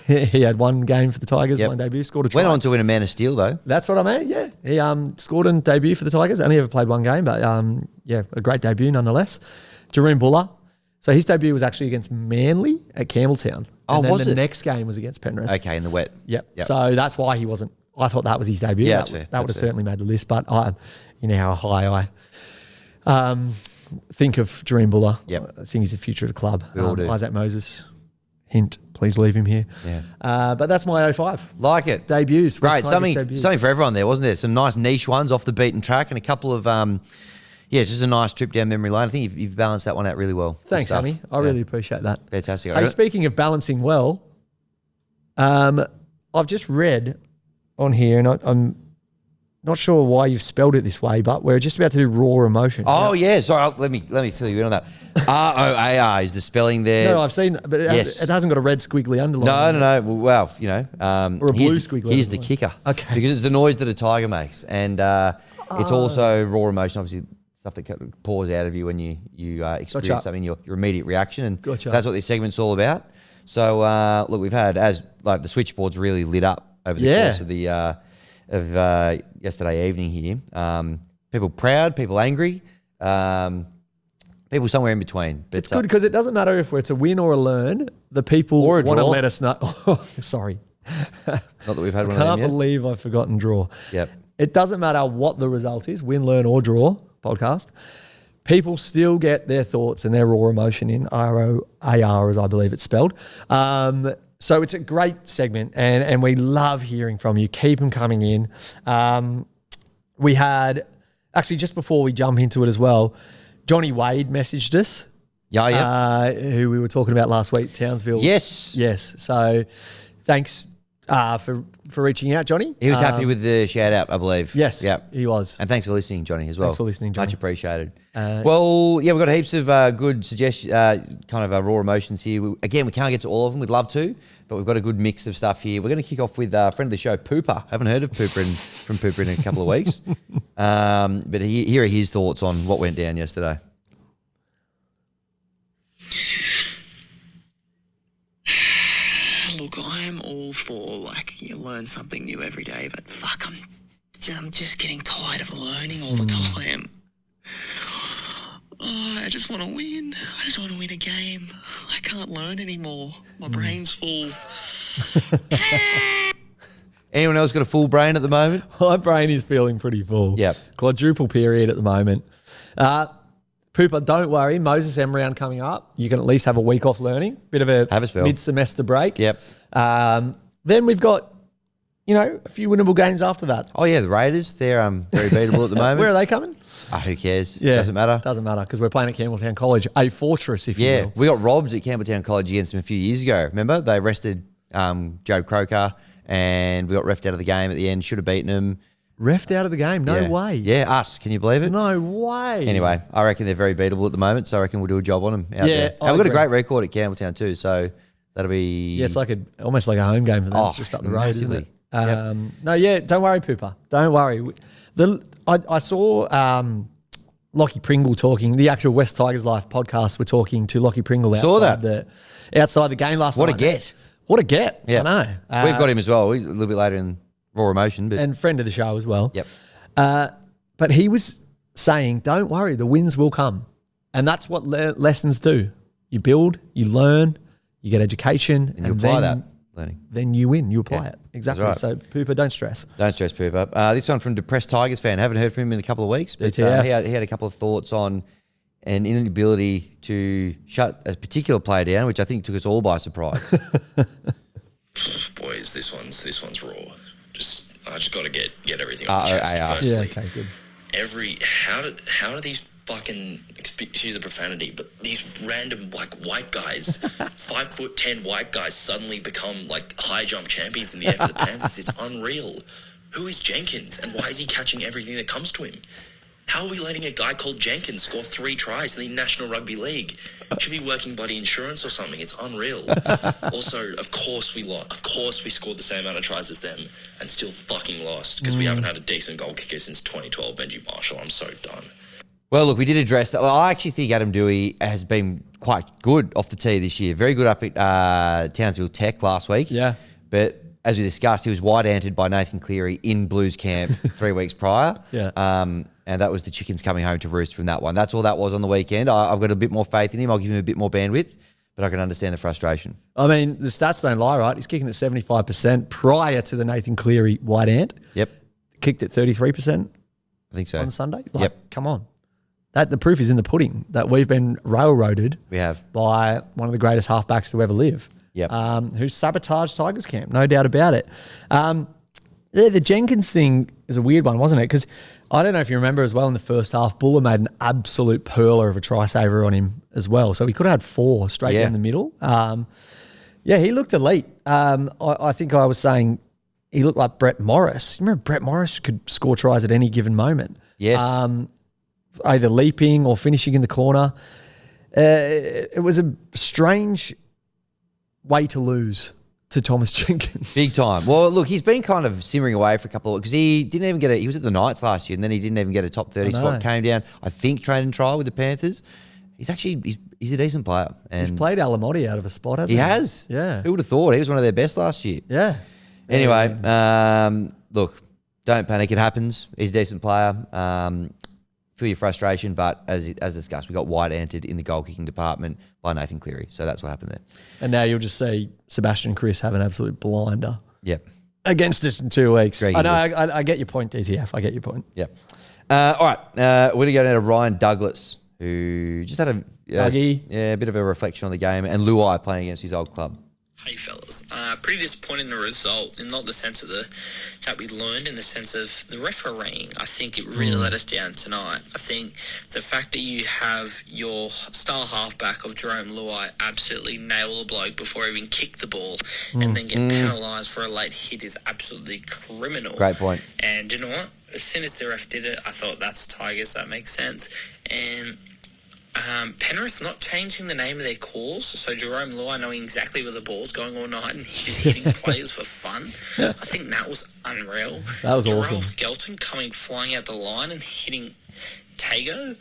He had one game for the Tigers, one debut, scored a try. Went on to win a Man of Steel though. That's what I mean, yeah. He scored a debut for the Tigers. Only ever played one game, but a great debut nonetheless. Jaroon Buller. So his debut was actually against Manly at Campbelltown. And then the next game was against PenREF. Okay, in the wet. Yep. So that's why he wasn't. I thought that was his debut. Yeah, that's fair. That would have certainly made the list, but you know how high I think of Jaroon Buller. Yep. I think he's the future of the club. We all do. Isaac Moses. Hint, please leave him here. Yeah. But that's my 05. Like it. Debuts. Great. Something for everyone there, wasn't there? Some nice niche ones off the beaten track and a couple of, just a nice trip down memory lane. I think you've balanced that one out really well. Thanks, Hammy. I really appreciate that. Fantastic. Hey, speaking of balancing well, I've just read on here, and I'm not sure why you've spelled it this way, but we're just about to do raw emotion. Oh, yeah. Sorry, let me fill you in on that. ROAR is the spelling there. No, I've seen, but it hasn't got a red squiggly underline. No. Well, you know, or a blue squiggly. Here's the kicker. Okay. Because it's the noise that a tiger makes, and it's also raw emotion, obviously. Stuff that pours out of you when you experience something, your immediate reaction, and that's what this segment's all about. So look, we've had the switchboard's really lit up over the course of the yesterday evening here. People proud, people angry, people somewhere in between. But it's good because it doesn't matter if it's a win or a learn. The people want to let us know. Sorry, not that we've had one. I can't believe I've forgotten draw. Yep. It doesn't matter what the result is, win, learn, or draw. Podcast, people still get their thoughts and their raw emotion in ROAR, as I believe it's spelled. So it's a great segment, and we love hearing from you. Keep them coming in. We had, actually, just before we jump into it as well, Johnny Wade messaged us. Yeah. Who we were talking about last week, Townsville. Yes. So thanks, for reaching out, Johnny. He was happy with the shout out, I believe. Yes, Yep. he was. And thanks for listening, Johnny, as well. Thanks for listening, Johnny. Much appreciated. Well, yeah, we've got heaps of good suggestions, kind of raw emotions here. We can't get to all of them. We'd love to, but we've got a good mix of stuff here. We're going to kick off with a friend of the show, Pooper. Haven't heard of Pooper from Pooper in a couple of weeks. But here are his thoughts on what went down yesterday. Look, I'm all for, like, you learn something new every day, but fuck, I'm just getting tired of learning all the time. Oh, I just want to win. I just want to win a game. I can't learn anymore. My brain's full. Anyone else got a full brain at the moment? My brain is feeling pretty full. Yep. Quadruple period at the moment. Pooper, don't worry. Moses M round coming up. You can at least have a week off learning. Bit of Have a spell. mid-semester break. Yep. Then we've got, a few winnable games after that. Oh, yeah, the Raiders. They're very beatable at the moment. Where are they coming? Who cares? Yeah, Doesn't matter. Doesn't matter because we're playing at Campbelltown College, a fortress, if you Yeah, will. we got robbed at Campbelltown College against them a few years ago. Remember? They arrested Joe Croker and we got refed out of the game at the end. Should have beaten them. Refed out of the game? No way. Yeah, us. Can you believe it? No way. Anyway, I reckon they're very beatable at the moment, so I reckon we'll do a job on them out there. I And we've got a agree. great record at Campbelltown too, so that'll be... Yeah, it's like almost like a home game for them. It's just up the road, massively. isn't it? No, yeah, don't worry, Pooper. Don't worry. I saw Lockie Pringle talking, the actual West Tigers Life podcast were talking to Lockie Pringle outside the game last night. What a get. What a get. Yeah. I know. We've got him as well. He's a little bit later in Raw Emotion. But And friend of the show as well. Yep. But he was saying, don't worry, the wins will come. And that's what lessons do. You build, you learn, you get education. And you apply that learning. Then you win, you apply Yeah, it. Exactly. that's So, Pooper, don't stress. Don't stress, Pooper. This one from Depressed Tigers fan. Haven't heard from him in a couple of weeks. But he DTF. had a couple of thoughts on an inability to shut a particular player down, which I think took us all by surprise. Boys, this one's raw. I just got to get everything off the chest. AR. Yeah, Firstly, okay, good. how do these fucking, excuse the profanity, but these random like white guys, 5'10" white guys suddenly become like high jump champions in the air for the Panthers? It's unreal. Who is Jenkins and why is he catching everything that comes to him? How are we letting a guy called Jenkins score 3 tries in the National Rugby League? Should be working bloody insurance or something. It's unreal. Also, of course we lost. Of course we scored the same amount of tries as them and still fucking lost because we haven't had a decent goal kicker since 2012, Benji Marshall. I'm so done. Well, look, we did address that. Well, I actually think Adam Dewey has been quite good off the tee this year. Very good up at Townsville Tech last week. Yeah. But as we discussed, he was wide-anted by Nathan Cleary in Blues camp 3 weeks prior. Yeah. And that was the chickens coming home to roost from that one. That's all that was on the weekend. I've got a bit more faith in him. I'll give him a bit more bandwidth, but I can understand the frustration. I mean, the stats don't lie, right? He's kicking at 75% prior to the Nathan Cleary wide ant. Yep. Kicked at 33% I think so. on Sunday. Yep. Come on. The proof is in the pudding that we've been railroaded We have. by one of the greatest halfbacks to ever live. Yep. Who's sabotaged Tigers camp, no doubt about it. The Jenkins thing is a weird one, wasn't it? Because I don't know if you remember as well in the first half, Buller made an absolute pearler of a try saver on him as well. So he could have had 4 straight down the middle. He looked elite. I think I was saying he looked like Brett Morris. You remember Brett Morris could score tries at any given moment. Yes. Either leaping or finishing in the corner. It was a strange way to lose to Thomas Jenkins. Big time. Well, look, he's been kind of simmering away for a couple of, because he didn't even get he was at the Knights last year and then he didn't even get a top 30 spot. Came down, I think, training trial with the Panthers. He's actually, he's a decent player. And He's played Alamotti out of a spot, hasn't he he? has. Yeah. Who would have thought? He was one of their best last year. Yeah. Anyway, look, don't panic. It happens. He's a decent player. Feel your frustration, but as discussed, we got wide-anted in the goal-kicking department by Nathan Cleary. So that's what happened there. And now you'll just see Sebastian and Chris have an absolute blinder Yep. against us in 2 weeks. Greg I know, Inglis. I get your point, DTF. I get your point. Yep. All right. We're going to go down to Ryan Douglas, who just had a Dougie. bit of a reflection on the game, and Luai playing against his old club. Hey fellas, pretty disappointed in the result, in not the sense of that we learned, in the sense of the refereeing. I think it really let us down tonight. I think the fact that you have your star halfback of Jerome Luai absolutely nail a bloke before he even kick the ball and then get penalised for a late hit is absolutely criminal. Great point. And you know what? As soon as the ref did it, I thought that's Tigers, that makes sense. And Penrith not changing the name of their calls, so Jerome Luai knowing exactly where the ball's going all night and just hitting players for fun. I think that was unreal. That was Jeral awesome. Skelton coming flying out the line and hitting Tago,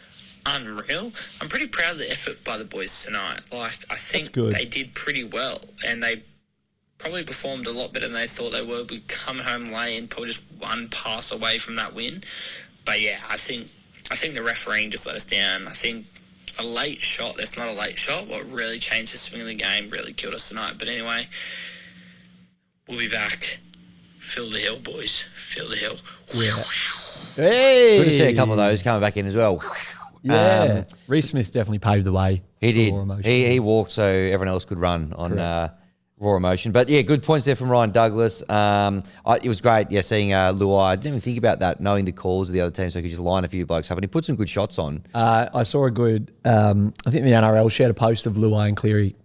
unreal. I'm pretty proud of the effort by the boys tonight. Like, I think they did pretty well, and they probably performed a lot better than they thought they were. We coming home late and probably just one pass away from that win. But yeah, I think the refereeing just let us down. I think a late shot, that's not a late shot, what really changed the swing of the game, really killed us tonight. But anyway, we'll be back. Fill the hill, boys. Fill the hill. Hey! Good to see a couple of those coming back in as well. Yeah. Reece Smith definitely paved the way. He did. Raw Emotion. He walked so everyone else could run on Raw Emotion. But yeah, good points there from Ryan Douglas. It was great, seeing Luai. I didn't even think about that, knowing the calls of the other team, so he could just line a few blokes up. And he put some good shots on. I saw a good, I think the NRL shared a post of Luai and Cleary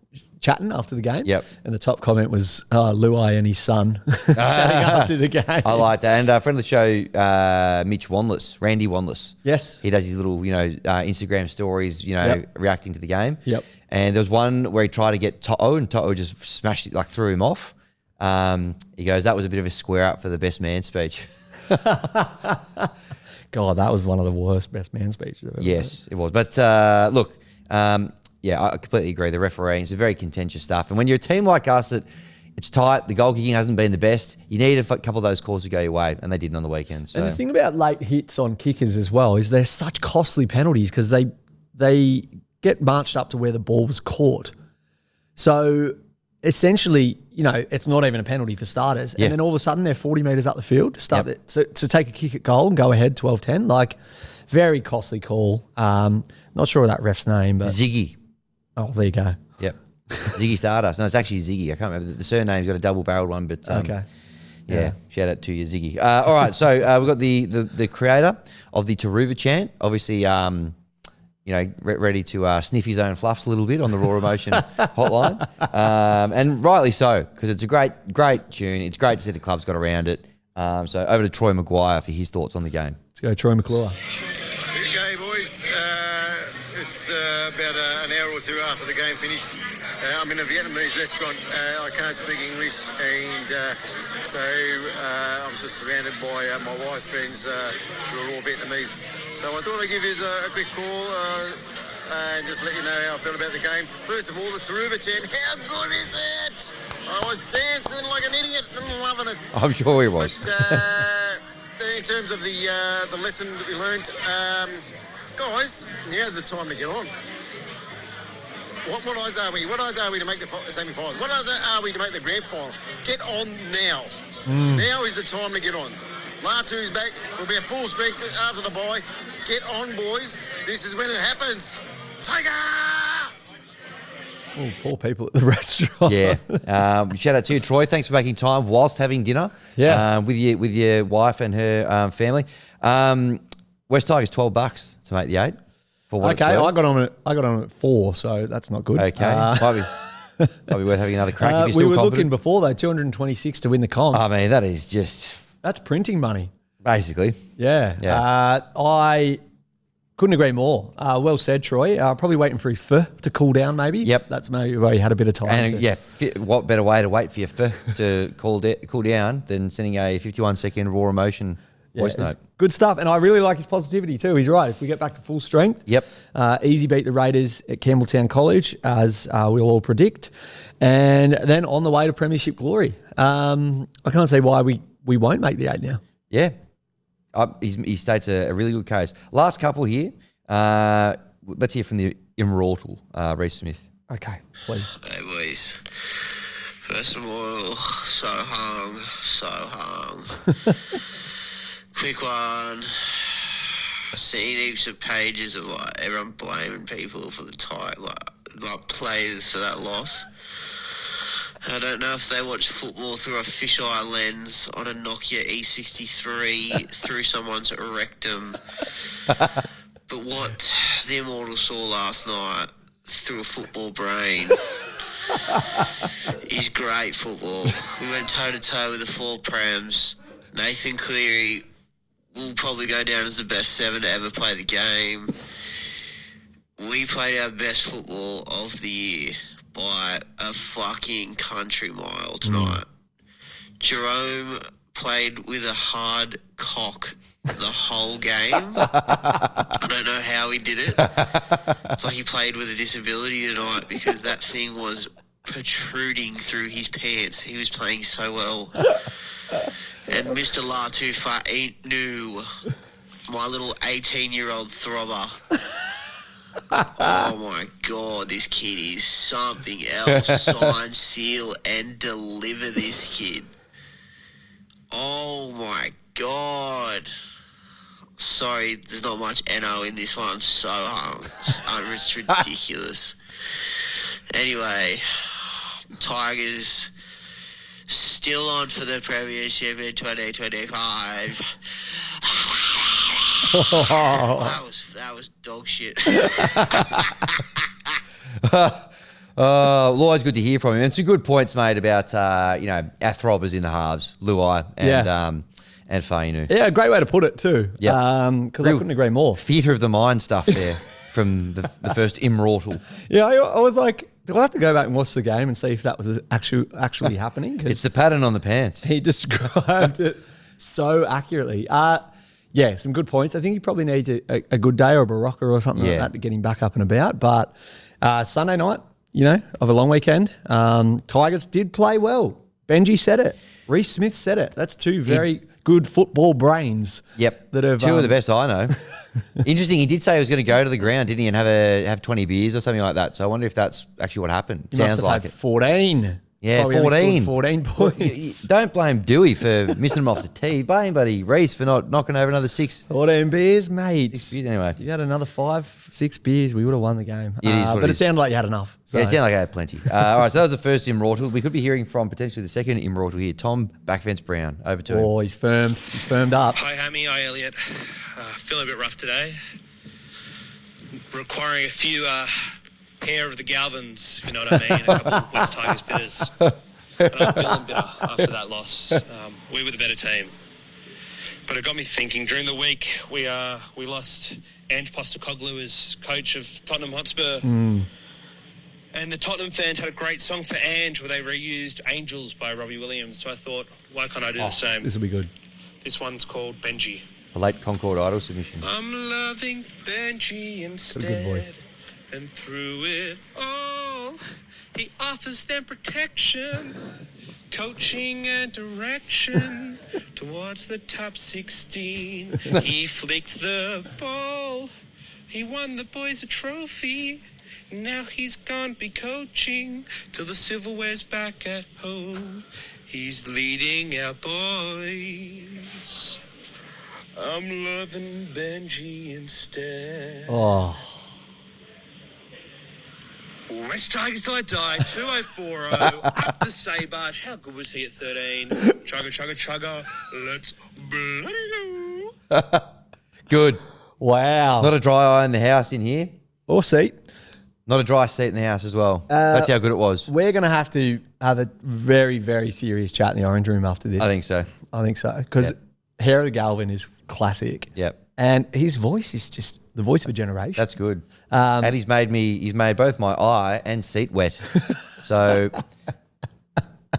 chatting after the game. Yep. And the top comment was Luai and his son chatting after the game. I like that. And friend of the show, Mitch Wanless, Randy Wanless. Yes. He does his little, Instagram stories, reacting to the game. Yep. And there was one where he tried to get Toto, and Toto just smashed it, threw him off. He goes, that was a bit of a square up for the best man speech. God, that was one of the worst best man speeches I've ever heard. Yes, it was. But look, I completely agree. The refereeing is a very contentious stuff. And when you're a team like us that it's tight, the goal kicking hasn't been the best, you need a couple of those calls to go your way, and they didn't on the weekend. So. And the thing about late hits on kickers as well is they're such costly penalties because they get marched up to where the ball was caught. So essentially, it's not even a penalty for starters. Yeah. And then all of a sudden they're 40 metres up the field to start it. So to take a kick at goal and go ahead 12-10, very costly call. Not sure of that ref's name, but Ziggy. Oh, there you go. Yep. Ziggy Stardust. No, it's actually Ziggy. I can't remember. The surname's got a double-barreled one, but okay. Yeah, shout out to you, Ziggy. All right, so we've got the creator of the Turuva chant, obviously, ready to sniff his own fluffs a little bit on the Raw Emotion hotline, and rightly so, because it's a great tune. It's great to see the club's got around it. So over to Troy Maguire for his thoughts on the game. Let's go, Troy McClure. Okay, boys. It's about an hour or two after the game finished. I'm in a Vietnamese restaurant. I can't speak English, and so I'm just surrounded by my wife's friends who are all Vietnamese. So I thought I'd give you a quick call and just let you know how I feel about the game. First of all, the Turuva chant. How good is it? I was dancing like an idiot and loving it. I'm sure he was. But in terms of the lesson that we learned, guys, now's the time to get on. What odds are we? What odds are we to make the semi-finals? What odds are we to make the grand final? Get on now. Now is the time to get on. Latu's back. We'll be at full strength after the bye. Get on, boys. This is when it happens. Tiger! Oh, poor people at the restaurant. Yeah. Shout out to you, Troy. Thanks for making time whilst having dinner. Yeah. With your wife and her family. West Tigers $12 to make the 8. For what Okay, it's worth. I got on at 4, so that's not good. Okay, might be worth having another crack if you're we still were confident. looking before though, 226 to win the comp. I mean, that is just That's printing money. basically. Yeah. Yeah. I couldn't agree more. Well said, Troy. Probably waiting for his fur to cool down, maybe. Yep. That's maybe where he had a bit of time. And what better way to wait for your to cool down than sending a 51-second raw emotion voice note? Good stuff. And I really like his positivity too. He's right. If we get back to full strength, Yep. Easy beat the Raiders at Campbelltown College, as we'll all predict. And then on the way to premiership glory. I can't see why we won't make the 8 now. Yeah. He states a really good case. Last couple here. Let's hear from the immortal Reece Smith. Okay, please. Hey boys, first of all, so hung. Quick one. I've seen heaps of pages of everyone blaming people for the tie, like players for that loss. I don't know if they watch football through a fisheye lens on a Nokia E63 through someone's rectum. But what the Immortal saw last night through a football brain is great football. We went toe-to-toe with the 4 Prams. Nathan Cleary will probably go down as the best 7 to ever play the game. We played our best football of the year by a fucking country mile tonight. Jerome played with a hard cock the whole game. I don't know how he did it. It's like he played with a disability tonight because that thing was protruding through his pants. He was playing so well. And Mr. Latu Fainu, my little 18-year-old throbber. Oh my God, this kid is something else. Sign, seal, and deliver this kid. Oh my God. Sorry, there's not much NO in this one. So it's ridiculous. Anyway, Tigers still on for the Premiership in 2025. That was dog shit. Always good to hear from him. And some good points made about our throbbers in the halves, Luai and Fainu. Yeah, great way to put it too. Yeah, because I couldn't agree more. Theatre of the mind stuff there from the first Immortal. Yeah, I was like, do I have to go back and watch the game and see if that was actually happening? It's the pattern on the pants. He described it so accurately. Yeah, some good points. I think he probably needs a good day or a Barocca or something like that to get him back up and about. But Sunday night, of a long weekend, Tigers did play well. Benji said it. Reece Smith said it. That's 2 very good football brains. Yep. That have 2 of the best I know. Interesting. He did say he was going to go to the ground, didn't he, and have 20 beers or something like that. So I wonder if that's actually what happened. He Sounds like it. 14. Yeah, Probably 14. 14 points. Don't blame Dewey for missing him off the tee. Blame buddy Reece for not knocking over another 6. 14 beers, mate. 6 beers anyway. If you had another 5, 6 beers, we would have won the game. It is what but it it is. sounded like you had enough. So. Yeah, it sounded like I had plenty. All right, so that was the first Immortal. We could be hearing from potentially the second Immortal here, Tom Backfence Brown. Over to him. Oh, he's firmed. He's firmed up. Hi, Hammy. Hi, Elliot. Feeling a bit rough today. Requiring a few hair of the Galvins, if you know what I mean. A couple of West Tigers bitters. But I'm feeling bitter after that loss. We were the better team. But it got me thinking. During the week, we lost Ange Postecoglou as coach of Tottenham Hotspur. And the Tottenham fans had a great song for Ange where they reused Angels by Robbie Williams. So I thought, why can't I do the same? This will be good. This one's called Benji. A late Concord Idol submission. I'm loving Benji instead. Got a good voice. And through it all, he offers them protection, coaching and direction towards the top 16. He flicked the ball. He won the boys a trophy. Now he's gone be coaching till the silverware's back at home. He's leading our boys. I'm loving Benji instead. Oh. West Tigers till I die, 2040, up the Seybarge. How good was he at 13? Chugga, chugga, chugga. Let's bloody go. Good. Wow. Not a dry eye in the house in here. Or seat. Not a dry seat in the house as well. That's how good it was. We're going to have a very, very serious chat in the orange room after this. I think so. Because Hair of the Galvin is classic. Yep. And his voice is just the voice of a generation. That's good. And he's made both my eye and seat wet. So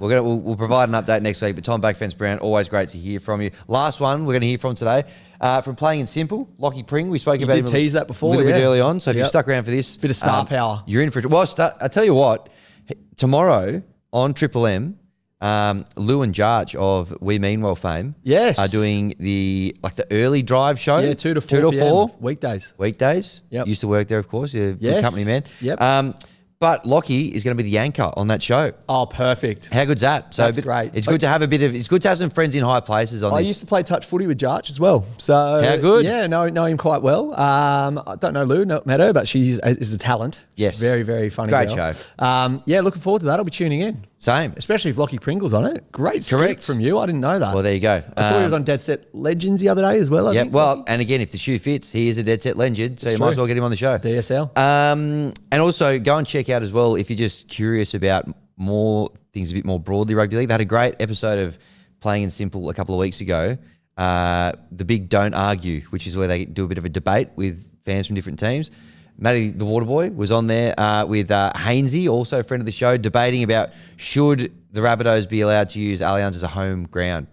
we'll provide an update next week. But Tom Backfence Brown, always great to hear from you. Last one we're going to hear from today, from Playing in Simple, Lockie Pring. We spoke about him. Tease that before, a little bit early on. So if you stuck around for this, bit of star power. You're in for it. Well, I tell you what, tomorrow on Triple M, Lou and Jarge of We Mean Well fame, are doing the early drive show. Yeah, 2 to 4 p.m. Weekdays. Yep. Used to work there, of course. You're a good company man. Yep. But Lockie is going to be the anchor on that show. Oh, perfect. How good's that? So that's great. It's good to have it's good to have some friends in high places on this. I used to play touch footy with Jarge as well. So how good? Yeah, know him quite well. I don't know Lou, not met her, but she is a talent. Yes. Very, very funny Great girl. show. Yeah, looking forward to that. I'll be tuning in. Same. Especially if Lockie Pringle's on it. Great Correct. stick from you. I didn't know that. Well, there you go. I saw he was on Dead Set Legends the other day as well. I Yeah, think, well, Lockie. and again, if the shoe fits, he is a dead set legend, so It's you might as true. well get him on the show. DSL. And also go and check out as well if you're just curious about more things a bit more broadly rugby league. They had a great episode of Playing in Simple a couple of weeks ago. The big Don't Argue, which is where they do a bit of a debate with fans from different teams. Matty the Waterboy was on there with Hainsey, also a friend of the show, debating about should the Rabbitohs be allowed to use Allianz as a home ground.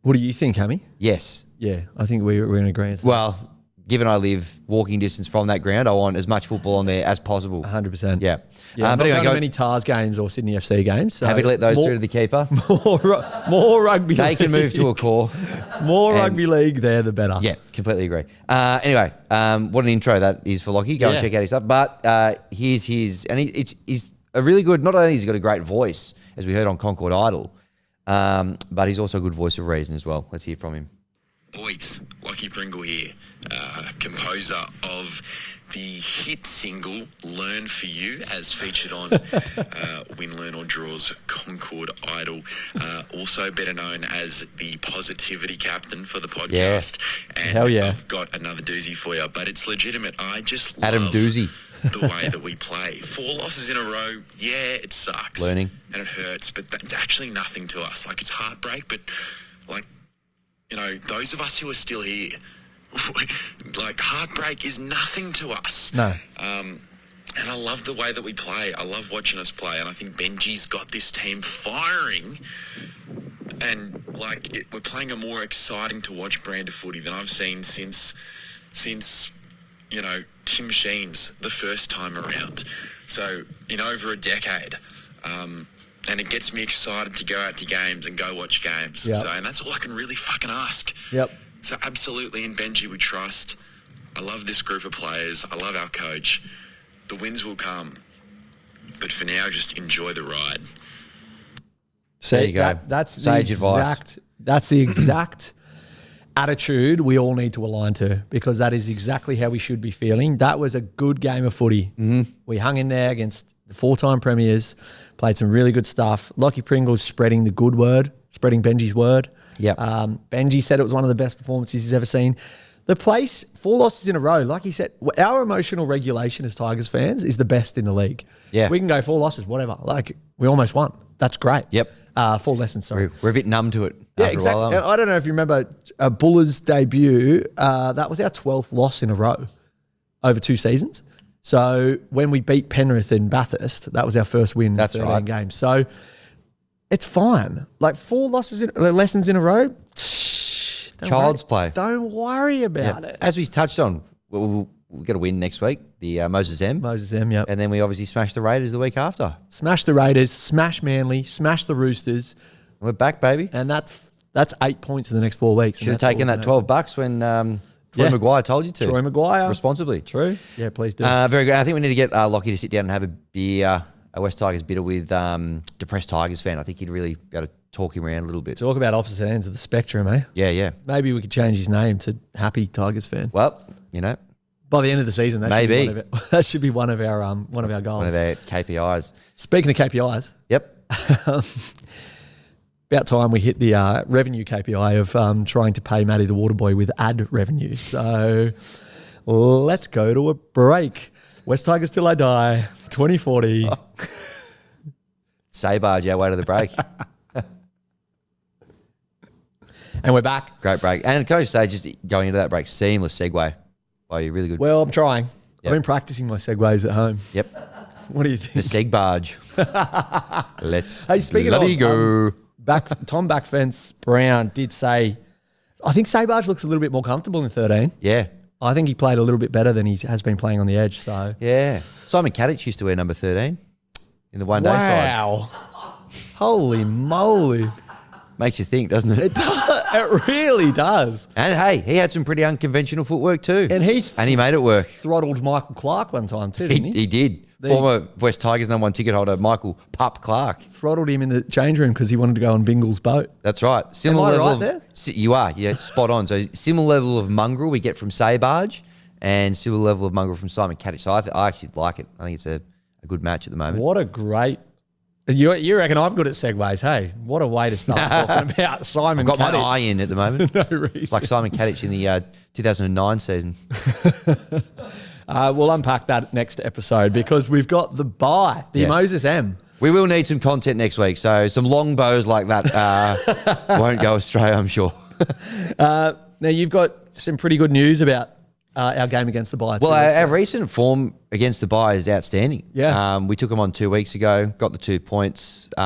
What do you think, Hammy? Yes. Yeah, I think we're in agreement. Well, given I live walking distance from that ground, I want as much football on there as possible. 100%. Yeah. I'm but not anyway, going to many Tars games or Sydney FC games. So happy to let those through to the keeper. more rugby They league. can move to a core. More rugby league there, the better. Yeah, completely agree. Anyway, what an intro that is for Lockie. Go and check out his stuff. But here's his, and he's a really good, not only has he got a great voice, as we heard on Concord Idol, but he's also a good voice of reason as well. Let's hear from him. Boys, Lockie Pringle here, composer of the hit single Learn For You, as featured on Win, Learn or Draw's Concord Idol, also better known as the positivity captain for the podcast. And Hell yeah. I've got another doozy for you, but it's legitimate. I just Adam love Doozy. the way that we play. 4 losses in a row, yeah, it sucks. Learning. And it hurts, but it's actually nothing to us. Like, it's heartbreak, but like, you know, those of us who are still here, like, heartbreak is nothing to us. No. And I love the way that we play. I love watching us play, and I think Benji's got this team firing. And like, we're playing a more exciting to watch brand of footy than I've seen since you know, Tim Sheen's the first time around. So in over a decade. And it gets me excited to go out to games and go watch games. Yep. So, and that's all I can really fucking ask. Yep. So absolutely, in Benji we trust. I love this group of players. I love our coach. The wins will come. But for now, just enjoy the ride. There you go. That's the Sage advice. exact. That's the exact attitude we all need to align to, because that is exactly how we should be feeling. That was a good game of footy. Mm-hmm. We hung in there against the 4-time premiers, played some really good stuff. Lockie Pringle's spreading the good word, spreading Benji's word. Yep. Benji said it was one of the best performances he's ever seen. The place, 4 losses in a row, like he said, our emotional regulation as Tigers fans is the best in the league. Yeah. We can go 4 losses, whatever. Like, we almost won. That's great. Yep. 4 lessons, sorry. We're a bit numb to it Yeah, after exactly. a while. aren't we? I don't know if you remember Buller's debut. That was our 12th loss in a row over 2 seasons. So when we beat Penrith in Bathurst, that was our first win That's in 13 right. games. So it's fine. Like 4 lessons in a row. Child's play. Don't worry about Yeah. it. As we touched on, we'll get a win next week, the Moses M. Moses M, yep. And then we obviously smash the Raiders the week after. Smash the Raiders, smash Manly, smash the Roosters, We're back, baby. and that's 8 points in the next 4 weeks. Should have taken that 12 bucks when Troy Yeah. Maguire told you to. Troy Maguire. Responsibly. True. Yeah, please do. Very good. I think we need to get Lockie to sit down and have a beer, a West Tigers bitter with depressed Tigers fan. I think he'd really be able to talk him around a little bit. Talk about opposite ends of the spectrum, eh? Yeah, yeah. Maybe we could change his name to Happy Tigers fan. Well, you know, By the end of the season, that Maybe. should be that should be one of our goals. one of their KPIs. Speaking of KPIs, Yep. about time we hit the revenue KPI of trying to pay Matty the Waterboy with ad revenue. So let's go to a break. West Tigers till I die, 2040. Seybarge, our way to the break. And we're back. Great break. And can I just say, just going into that break, seamless segue. Wow, you're really good. Well, I'm trying. Yep. I've been practicing my segues at home. Yep. What do you The think? Seybarge. Let's Hey, speaking bloody of go. Tom Backfence Brown did say, I think Seybarge looks a little bit more comfortable in 13. Yeah. I think he played a little bit better than he has been playing on the edge. So Yeah. Simon Katich used to wear number 13 in the one-day side. wow, holy moly, Makes you think, doesn't it? it really does. And hey, he had some pretty unconventional footwork too. And he made it work. throttled Michael Clark one time too, didn't he? He did. Former West Tigers #1 ticket holder Michael Pup Clark. Throttled him in the change room because he wanted to go on Bingle's boat. That's right. Similar Am I level right of, there? You are. Yeah, spot on. So similar level of mongrel we get from Seybarge and similar level of mongrel from Simon Katich. So I actually like it. I think it's a good match at the moment. What a great You reckon I'm good at segues? Hey, what a way to start talking about Simon I've got Katich. my eye in at the moment. No reason. Like Simon Katich in the 2009 season. We'll unpack that next episode because we've got the bye, the Moses M. We will need some content next week, so some long bows like that won't go astray, I'm sure. Now, you've got some pretty good news about our game against the bye. Well, our recent form against the bye is outstanding. Yeah. We took them on 2 weeks ago, got the 2 points. We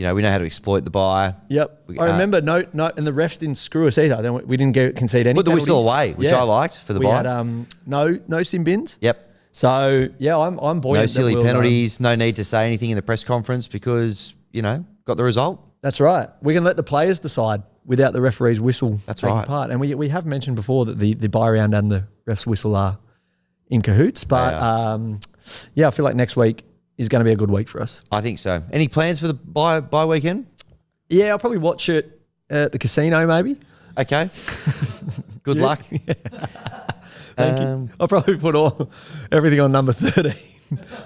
know how to exploit the bye. Yep. I remember, no, and the refs didn't screw us either. Then we didn't concede any Put the penalties. whistle away, which I liked for the we bye. had no sin bins. Yep. So, yeah, I'm buoyant. No silly penalties, no need to say anything in the press conference because, got the result. That's right. We can let the players decide without the referee's whistle taking right. part. And we have mentioned before that the bye round and the ref's whistle are in cahoots. But, I feel like next week is going to be a good week for us. I think so. Any plans for the bye weekend? Yeah, I'll probably watch it at the casino maybe. Okay. Good luck. Thank you. I'll probably put everything on number 13.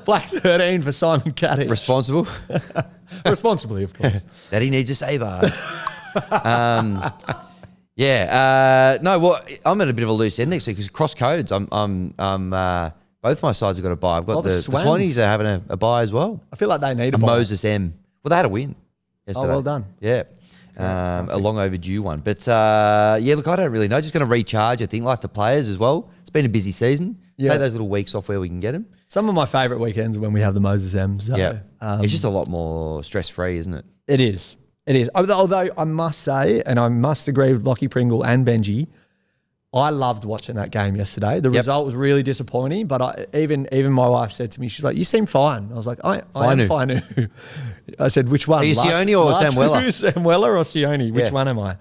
Black 13 for Simon Katich. Responsible? Responsibly, of course. That he needs a Seybarge. I'm at a bit of a loose end next week because cross codes. I'm both my sides have got a bye. I've got the Swannies are having a bye as well. I feel like they need a bye. Moses M. Well, they had a win yesterday. Oh, well done. Yeah. A long overdue one. But, look, I don't really know. Just going to recharge, I think, like the players as well. It's been a busy season. Yeah. Take those little weeks off where we can get them. Some of my favourite weekends are when we have the Moses M. So, yeah. It's just a lot more stress-free, isn't it? It is. It is. Although I must say, and I must agree with Lockie Pringle and Benji, I loved watching that game yesterday. The result was really disappointing, but even my wife said to me, she's like, "You seem fine." I was like, I am Fainu. I said, "Which one? Are you Sione or Samuela?" Samuela or Sione? Which one am I?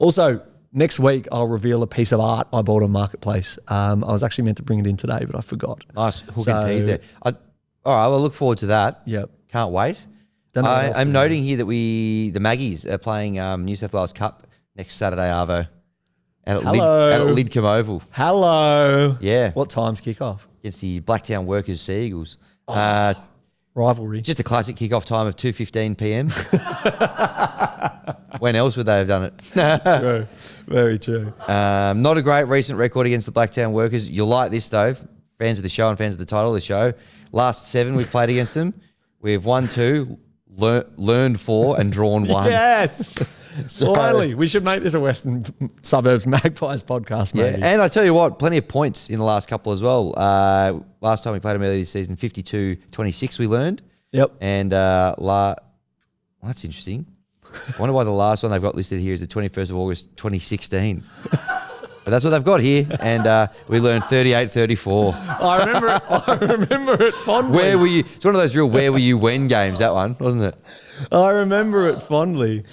Also, next week I'll reveal a piece of art I bought on Marketplace. I was actually meant to bring it in today, but I forgot. Nice hook and tease there. All right, well, look forward to that. Yep. Can't wait. I'm noting here that the Maggies are playing New South Wales Cup next Saturday, Arvo. At Lidcombe Oval. Hello. Yeah. What time's kickoff? Against the Blacktown Workers Sea Eagles. Rivalry. Just a classic kickoff time of 2:15 p.m. When else would they have done it? True. Very true. Not a great recent record against the Blacktown Workers. You'll like this, though. Fans of the show and fans of the title of the show. Last 7 we've played against them. We've won 2, learned 4, and drawn 1. Yes. Finally, we should make this a Western Suburbs Magpies podcast, maybe. Yeah. And I tell you what, plenty of points in the last couple as well. Last time we played them earlier this season, 52-26 we learned. Yep. And well, that's interesting. I wonder why the last one they've got listed here is the 21st of August, 2016. But that's what they've got here. And we learned 38-34. I remember it fondly. Where were you? It's one of those real where were you when games, that one, wasn't it? I remember it fondly.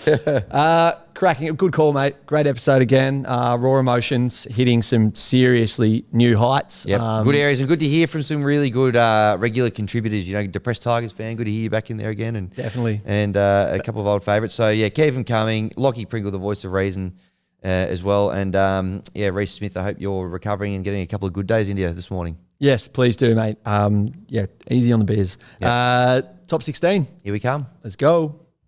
Cracking. Good call, mate. Great episode again. Raw emotions, hitting some seriously new heights. Yep. Good areas and good to hear from some really good regular contributors. Depressed Tigers fan, good to hear you back in there again. And definitely. And a couple of old favourites. So, yeah, keep them coming. Lockie Pringle, the voice of reason as well. And, Reece Smith, I hope you're recovering and getting a couple of good days into you this morning. Yes, please do, mate. Easy on the beers. Yep. Top 16. Here we come. Let's go.